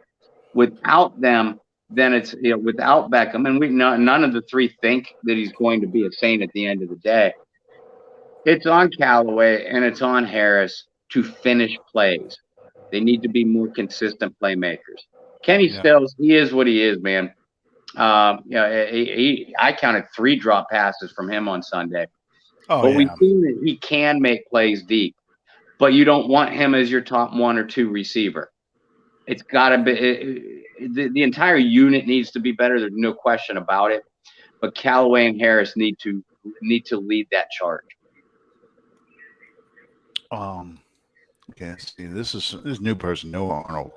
Without them, then it's without Beckham, and none of the three think that he's going to be a Saint at the end of the day. It's on Callaway and it's on Harris to finish plays. They need to be more consistent playmakers. Kenny Stills, he is what he is, man. I counted 3 drop passes from him on Sunday. But we've seen that he can make plays deep. But you don't want him as your top 1 or 2 receiver. It's got to be the entire unit needs to be better. There's no question about it. But Callaway and Harris need to lead that charge. Okay, let's see. This new person, Noah Arnold.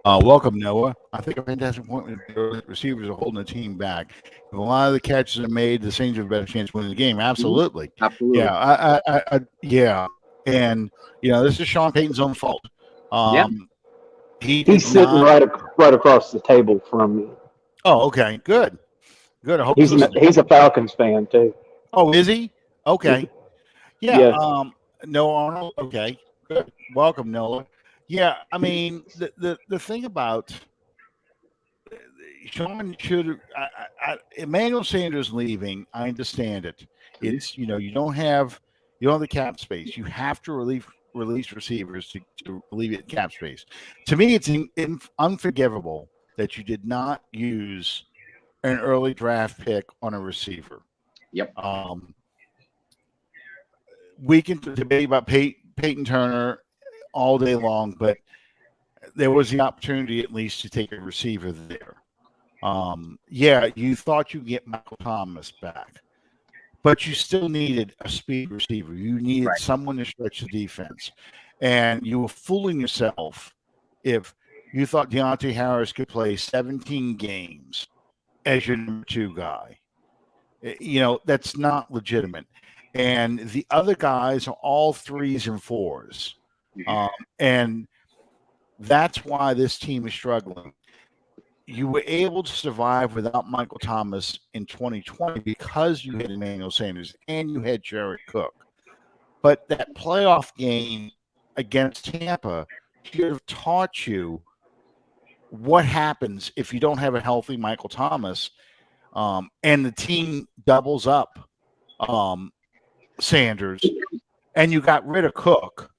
Welcome, Noah. I think a fantastic point when the receivers are holding the team back. If a lot of the catches are made, the Saints have a better chance of winning the game. Absolutely. Absolutely. Yeah. Yeah. And this is Sean Payton's own fault. He's sitting right across the table from me. Oh, okay. Good. I hope he's a Falcons fan too. Oh, is he? Okay. Yeah. Yeah. Noah Arnold. Okay. Good. Welcome, Noah. Yeah, I mean the thing about Sean should Emmanuel Sanders leaving. I understand it. It's you don't have the cap space. You have to release receivers to alleviate cap space. To me, it's unforgivable that you did not use an early draft pick on a receiver. Yep. We can debate about Peyton Turner all day long, but there was the opportunity at least to take a receiver there. You thought you'd get Michael Thomas back, but you still needed a speed receiver. You needed someone to stretch the defense, and you were fooling yourself if you thought Deontay Harris could play 17 games as your number 2 guy. That's not legitimate. And the other guys are all 3s and 4s. And that's why this team is struggling. You were able to survive without Michael Thomas in 2020 because you had Emmanuel Sanders and you had Jared Cook. But that playoff game against Tampa should have taught you what happens if you don't have a healthy Michael Thomas and the team doubles up Sanders and you got rid of Cook.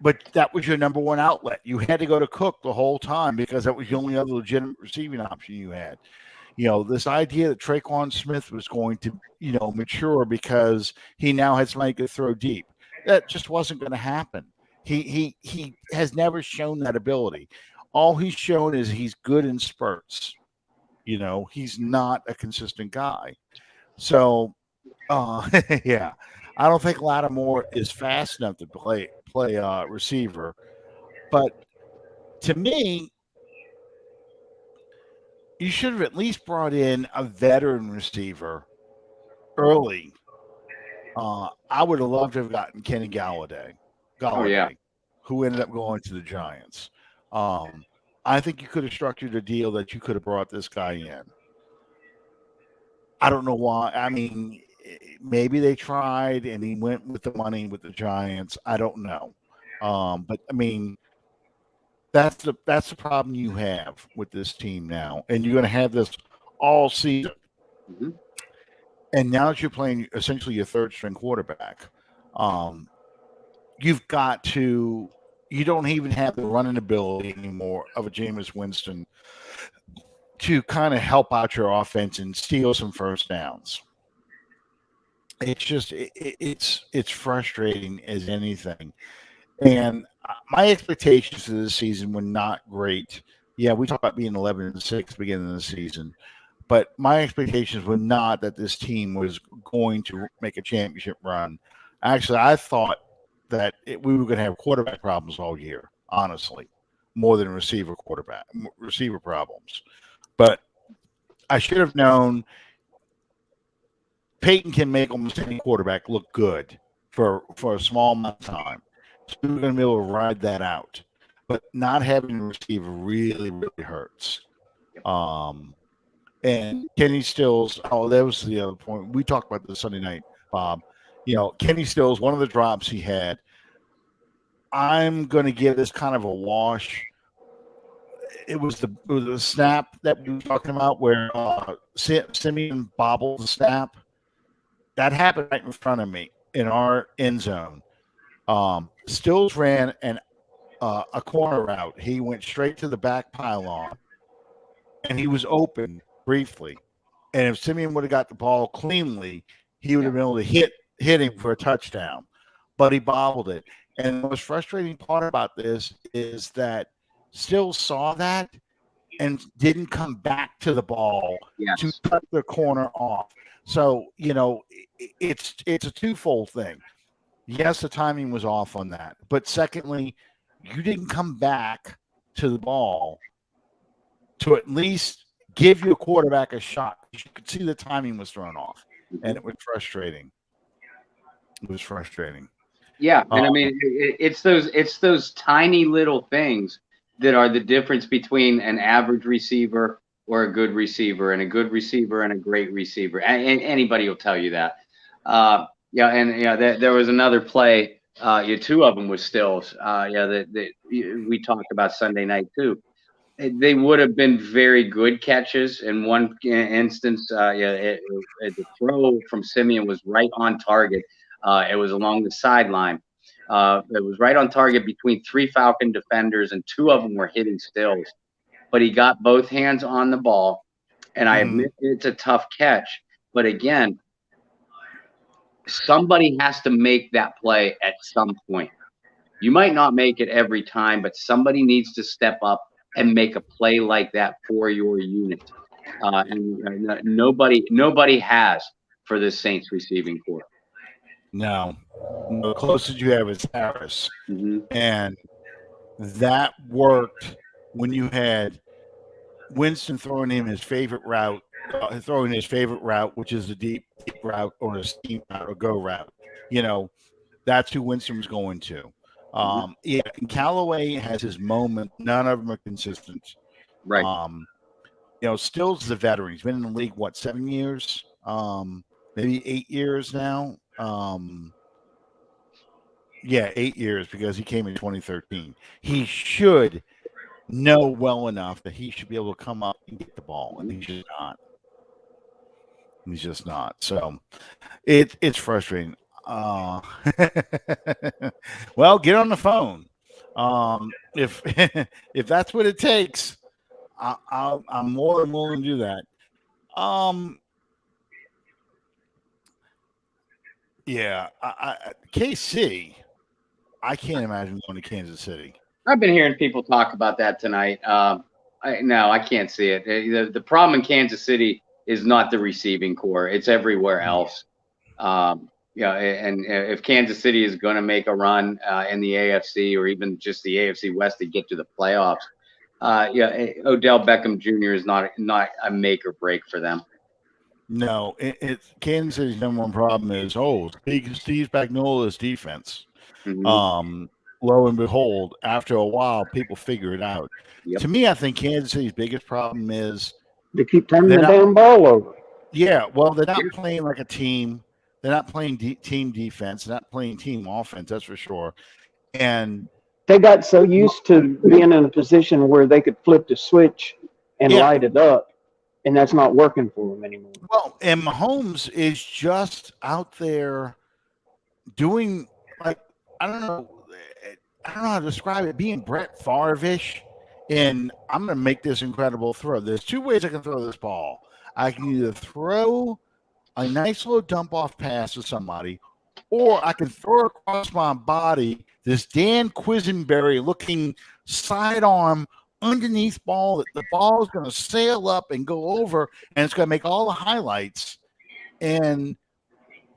But that was your number 1 outlet. You had to go to Cook the whole time because that was the only other legitimate receiving option you had. This idea that Traquan Smith was going to, mature because he now has somebody to throw deep. That just wasn't going to happen. He has never shown that ability. All he's shown is he's good in spurts. He's not a consistent guy. So, yeah. I don't think Lattimore is fast enough to play receiver, but to me, you should have at least brought in a veteran receiver early. I would have loved to have gotten Kenny Galladay, who ended up going to the Giants. I think you could have structured a deal that you could have brought this guy in. I don't know why. I mean, maybe they tried and he went with the money with the Giants. I don't know. But I mean, that's the problem you have with this team now, and you're going to have this all season. Mm-hmm. And now that you're playing essentially your third string quarterback, you've got to. You don't even have the running ability anymore of a Jameis Winston to kind of help out your offense and steal some first downs. It's just it's frustrating as anything. And my expectations for this season were not great. Yeah, we talked about being 11-6 beginning of the season, but my expectations were not that this team was going to make a championship run. Actually, I thought that we were going to have quarterback problems all year, honestly, more than receiver problems. But I should have known Peyton can make almost any quarterback look good for a small amount of time. So we're going to be able to ride that out. But not having a receiver really, really hurts. And Kenny Stills, that was the other point. We talked about this Sunday night, Bob. Kenny Stills, one of the drops he had, I'm going to give this kind of a wash. It was the snap that we were talking about where Simeon bobbled the snap. That happened right in front of me in our end zone. Stills ran a corner route. He went straight to the back pylon, and he was open briefly. And if Simeon would have got the ball cleanly, he would have been able to hit him for a touchdown. But he bobbled it. And the most frustrating part about this is that Stills saw that and didn't come back to the ball to cut the corner off. So, it's a twofold thing. Yes, the timing was off on that. But secondly, you didn't come back to the ball to at least give your quarterback a shot. You could see the timing was thrown off, and it was frustrating. It was frustrating. Yeah, and I mean, it's those tiny little things that are the difference between an average receiver or a good receiver, and a good receiver and a great receiver. And anybody will tell you that. There was another play. Two of them was Stills. That we talked about Sunday night too. They would have been very good catches. In one instance, the throw from Simeon was right on target. It was along the sideline. It was right on target between three Falcon defenders, and two of them were hitting Stills. But he got both hands on the ball, and I admit it's a tough catch. But again, somebody has to make that play at some point. You might not make it every time, but somebody needs to step up and make a play like that for your unit. And nobody has for this Saints receiving corps. No. The closest you have is Harris. And that worked when you had Winston throwing his favorite route, which is a deep route or a steam route or go route. That's who Winston was going to. And Callaway has his moment. None of them are consistent. Right. Stills the veteran. He's been in the league, 7 years? Maybe 8 years now. 8 years, because he came in 2013. He should know well enough that he should be able to come up and get the ball, and he's just not. He's just not. So it's frustrating. Well, get on the phone. If if that's what it takes, I'm more than willing to do that. KC, I can't imagine going to Kansas City. I've been hearing people talk about that tonight. I can't see it. The problem in Kansas City is not the receiving corps; it's everywhere else. And if Kansas City is going to make a run in the AFC or even just the AFC West to get to the playoffs, Odell Beckham Jr. is not a make or break for them. No, it's Kansas City's number one problem is Steve Spagnuolo's defense. Lo and behold, after a while, people figure it out. To me, I think Kansas City's biggest problem is they keep turning the damn ball over. Yeah, well, they're not playing like a team. They're not playing team defense. They're not playing team offense. That's for sure. And They got so used to being in a position where they could flip the switch and yeah, light it up, and that's not working for them anymore. well, and Mahomes is just out there doing like I don't know, I don't know how to describe it. Being Brett Favre-ish, and I'm going to make this incredible throw. There's two ways I can throw this ball. I can either throw a nice little dump off pass to somebody, or I can throw across my body this Dan Quisenberry looking sidearm underneath ball that the ball is going to sail up and go over, and it's going to make all the highlights. And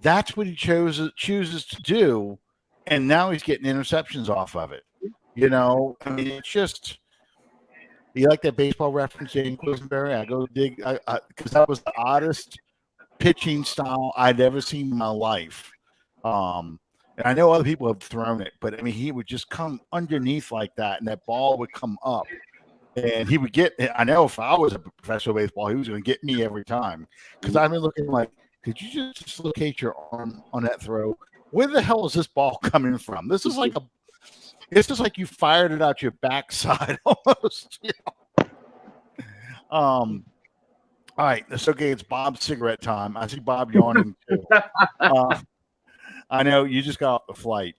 that's what he chooses to do. And now he's getting interceptions off of it. You know, I mean, it's just. You like that baseball reference, Dan Quisenberry? I go dig because that was the oddest pitching style I'd ever seen in my life. And I know other people have thrown it, but I mean, he would just come underneath like that, and that ball would come up, and he would get. I know if I was a professional baseball, he was going to get me every time because I've been looking like, could you just dislocate your arm on that throw? Where the hell is this ball coming from? This is like a. It's just like you fired it out your backside almost. You know? All right. It's okay. It's Bob's cigarette time. I see Bob yawning too. I know you just got off the flight.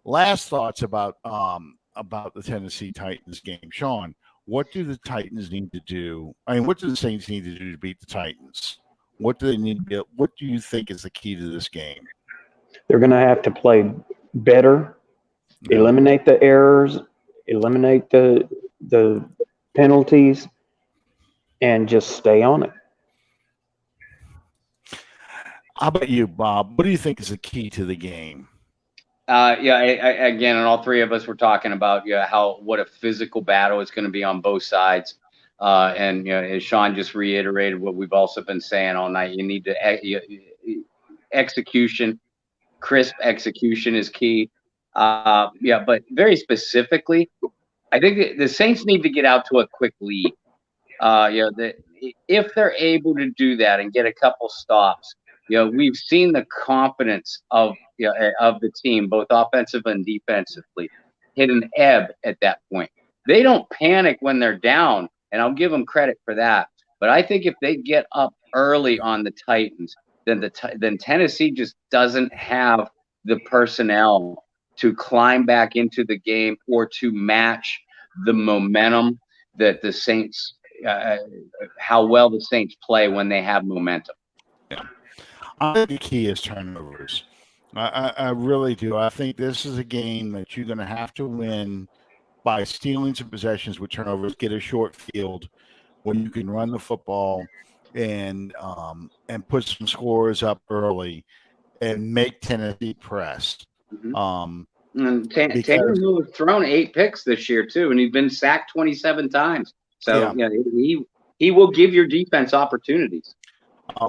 Last thoughts about the Tennessee Titans game. Sean, what do the Titans need to do? I mean, what do the Saints need to do to beat the Titans? What do they need to get? What do you think is the key to this game? They're going to have to play better. Eliminate the errors, eliminate the penalties, and just stay on it. How about you, Bob? What do you think is the key to the game? Again, and all three of us were talking about what a physical battle it's going to be on both sides. And as Sean just reiterated what we've also been saying all night, you need to execution, crisp execution is key. But very specifically, I think the Saints need to get out to a quick lead. If they're able to do that and get a couple stops, we've seen the confidence of the team, both offensive and defensively, hit an ebb at that point. They don't panic when they're down, and I'll give them credit for that. But I think if they get up early on the Titans, then Tennessee just doesn't have the personnel to climb back into the game or to match the momentum that the Saints, how well the Saints play when they have momentum. Yeah. I think the key is turnovers. I really do. I think this is a game that you're going to have to win by stealing some possessions with turnovers, get a short field when you can run the football and put some scores up early and make Tennessee press. Mm-hmm. And Tannehill has thrown 8 picks this year too, and he's been sacked 27 times. So he will give your defense opportunities.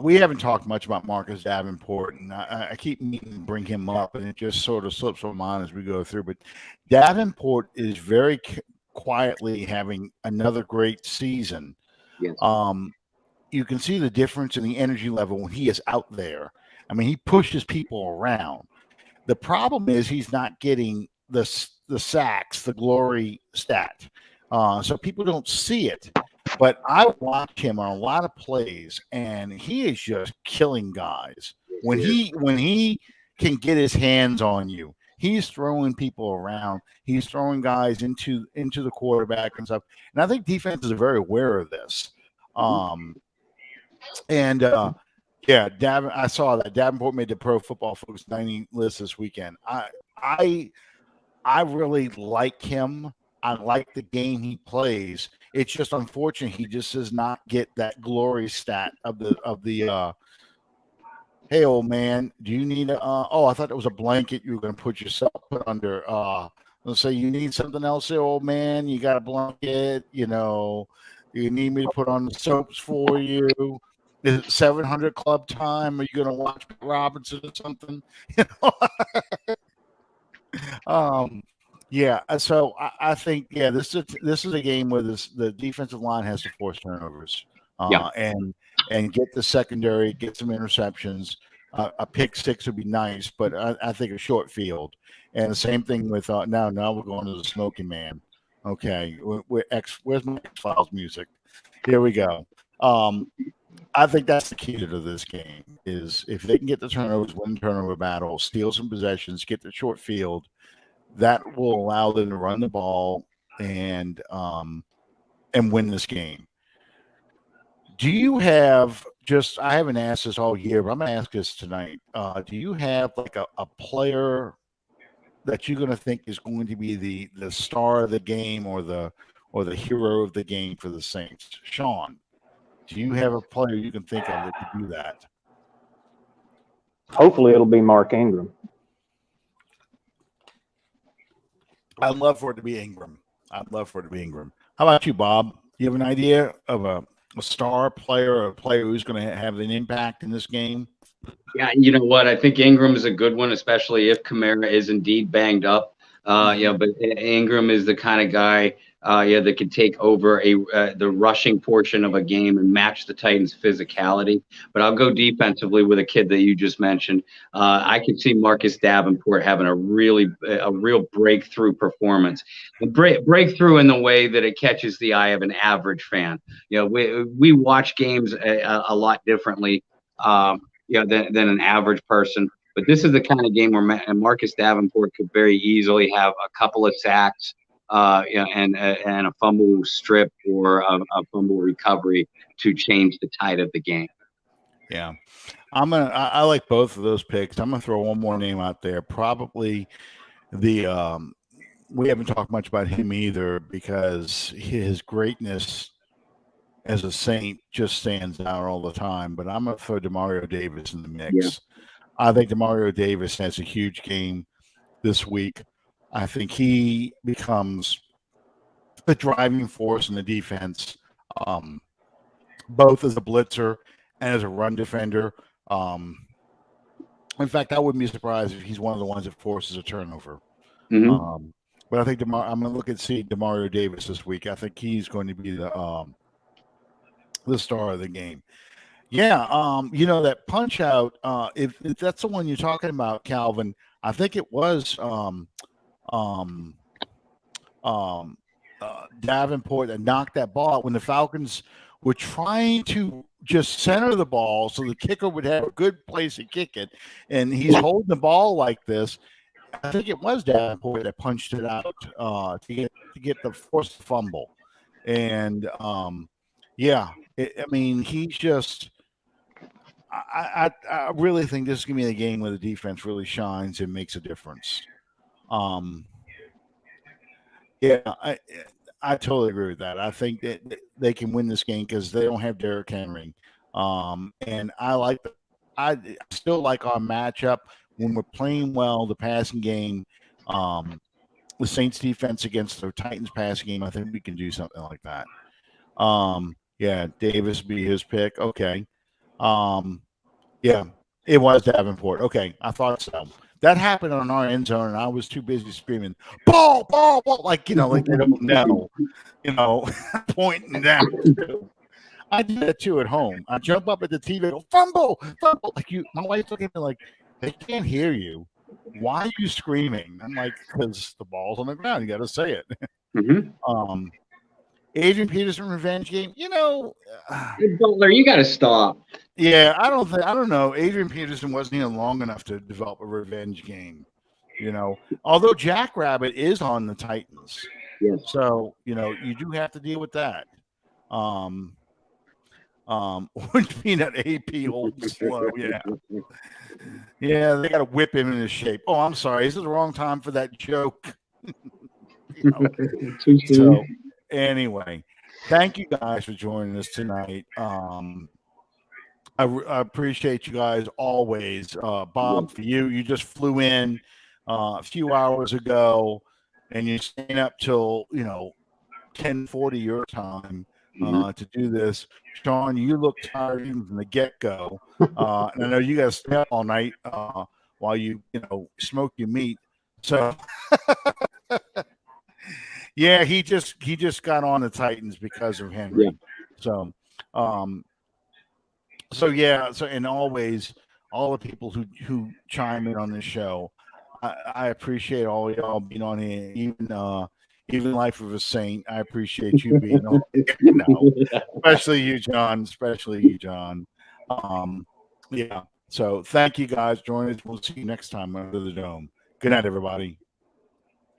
We haven't talked much about Marcus Davenport, and I keep meaning to bring him up, and it just sort of slips my mind as we go through. But Davenport is very quietly having another great season. Yes. You can see the difference in the energy level when he is out there. I mean, he pushes people around. The problem is he's not getting the sacks, the glory stat. So people don't see it. But I watch him on a lot of plays, and he is just killing guys. When he can get his hands on you, he's throwing people around. He's throwing guys into the quarterback and stuff. And I think defenses are very aware of this. I saw that Davenport made the Pro Football Focus 90 list this weekend. I really like him. I like the game he plays. It's just unfortunate he just does not get that glory stat of the hey, old man, do you need I thought it was a blanket you were going to put under. Let's say you need something else there, old man. You got a blanket, you need me to put on the soaps for you. Is it 700 Club time? Are you going to watch Robinson or something? So I think this is a game where the defensive line has to force turnovers. Yeah. and get the secondary, get some interceptions. A pick six would be nice, but I think a short field. And the same thing with now we're going to the Smoking Man. Okay, where's my X-Files music? Here we go. I think that's the key to this game is if they can get the turnovers, win the turnover battle, steal some possessions, get the short field, that will allow them to run the ball and win this game. Do you have I haven't asked this all year, but I'm going to ask this tonight. Do you have like a player that you're going to think is going to be the star of the game or the hero of the game for the Saints? Sean, do you have a player you can think of that could do that? Hopefully it'll be Mark Ingram. I'd love for it to be Ingram. How about you, Bob? You have an idea of a star player or a player who's going to have an impact in this game? Yeah, you know what? I think Ingram is a good one, especially if Kamara is indeed banged up. But Ingram is the kind of guy, that could take over the rushing portion of a game and match the Titans' physicality. But I'll go defensively with a kid that you just mentioned. I could see Marcus Davenport having a real breakthrough performance, and breakthrough in the way that it catches the eye of an average fan. We watch games a lot differently. Than an average person. But this is the kind of game where Marcus Davenport could very easily have a couple of sacks, and a fumble strip or a fumble recovery to change the tide of the game. Yeah, I like both of those picks. I'm gonna throw one more name out there. Probably the we haven't talked much about him either because his greatness as a Saint just stands out all the time. But I'm going to throw Demario Davis in the mix. Yeah. I think Demario Davis has a huge game this week. I think he becomes the driving force in the defense, both as a blitzer and as a run defender. In fact, I wouldn't be surprised if he's one of the ones that forces a turnover. Mm-hmm. But I think I'm going to look and see Demario Davis this week. I think he's going to be the star of the game. Yeah, that punch out, if that's the one you're talking about, Calvin, I think it was Davenport that knocked that ball out when the Falcons were trying to just center the ball so the kicker would have a good place to kick it, and he's holding the ball like this. I think it was Davenport that punched it out to get the forced fumble, and he's just. I really think this is going to be a game where the defense really shines and makes a difference. I totally agree with that. I think that they can win this game because they don't have Derrick Henry. And I still like our matchup when we're playing well, the passing game, the Saints defense against the Titans passing game. I think we can do something like that. Davis be his pick. Okay. It was Davenport. Okay, I thought so. That happened on our end zone, and I was too busy screaming, ball, like they don't know, pointing down. I do that too at home. I jump up at the TV and go, fumble. Like my wife's looking at me like, they can't hear you. Why are you screaming? I'm like, because the ball's on the ground. You got to say it. Mm-hmm. Adrian Peterson revenge game. Butler, you got to stop. Yeah, I don't know. Adrian Peterson wasn't even long enough to develop a revenge game. Although Jackrabbit is on the Titans. Yes. So, you do have to deal with that. Wouldn't mean that AP holds slow. Yeah. Yeah, they got to whip him into shape. Oh, I'm sorry. This is the wrong time for that joke. So, anyway, thank you guys for joining us tonight. I appreciate you guys always. Bob, for you just flew in a few hours ago, and you're staying up till 10:40 your time to do this. Sean, you look tired even from the get-go, and I know you got to stay up all night while you smoke your meat. So. Yeah, he just got on the Titans because of Henry. Yeah. So So yeah, so and always all the people who chime in on this show, I appreciate all y'all being on here. Even Life of a Saint, I appreciate you being on. Especially you, John. Especially you, John. Yeah. So thank you guys. Join us. We'll see you next time under the dome. Good night, everybody.